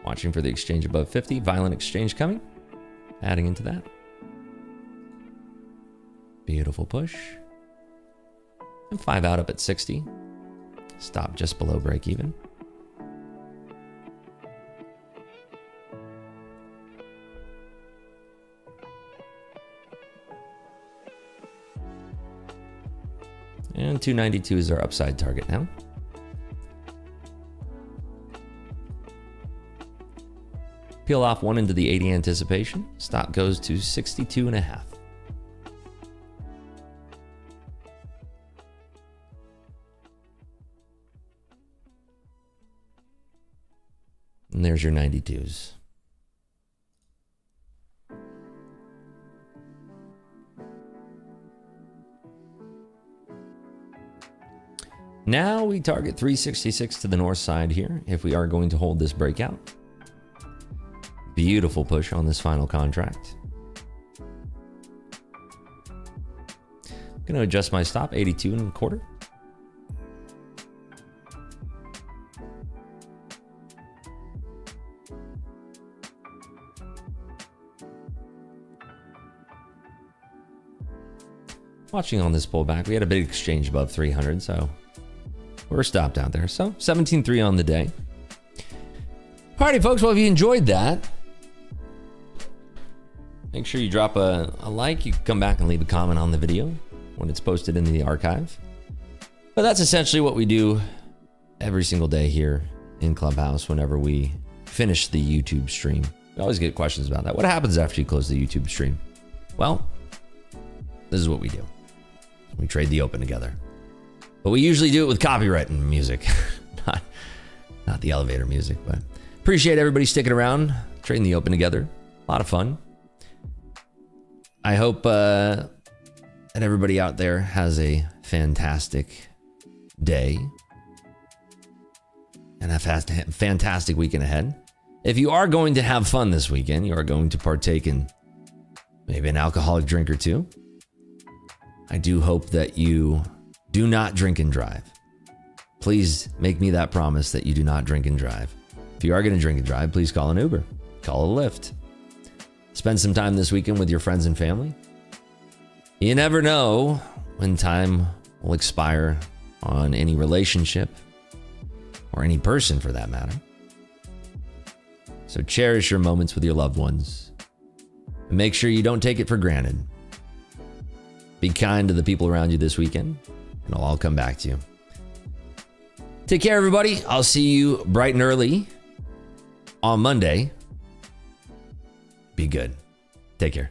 Watching for the exchange above 50. Violent exchange coming. Adding into that. Beautiful push. And 5 out up at 60. Stop just below break even. And 292 is our upside target now. Peel off 1 into the 80 anticipation. Stop goes to 62.5. And there's your 92s. Now we target 366 to the north side here if we are going to hold this breakout. Beautiful push on this final contract. Going to adjust my stop, 82.25. Watching on this pullback, we had a big exchange above 300, so we're stopped out there. So 17.3 on the day. Alrighty, folks. Well, if you enjoyed that, make sure you drop a like. You can come back and leave a comment on the video when it's posted in the archive. But that's essentially what we do every single day here in Clubhouse whenever we finish the YouTube stream. We always get questions about that. What happens after you close the YouTube stream? Well, this is what we do. We trade the open together. But we usually do it with copyright and music, not the elevator music. But appreciate everybody sticking around, trading the open together. A lot of fun. I hope that everybody out there has a fantastic day. and a fantastic weekend ahead. If you are going to have fun this weekend, you are going to partake in maybe an alcoholic drink or two, I do hope that you do not drink and drive. Please make me that promise that you do not drink and drive. If you are going to drink and drive, please call an Uber, call a Lyft. Spend some time this weekend with your friends and family. You never know when time will expire on any relationship or any person for that matter. So cherish your moments with your loved ones and make sure you don't take it for granted. Be kind to the people around you this weekend, and it'll all come back to you. Take care, everybody. I'll see you bright and early on Monday. Be good. Take care.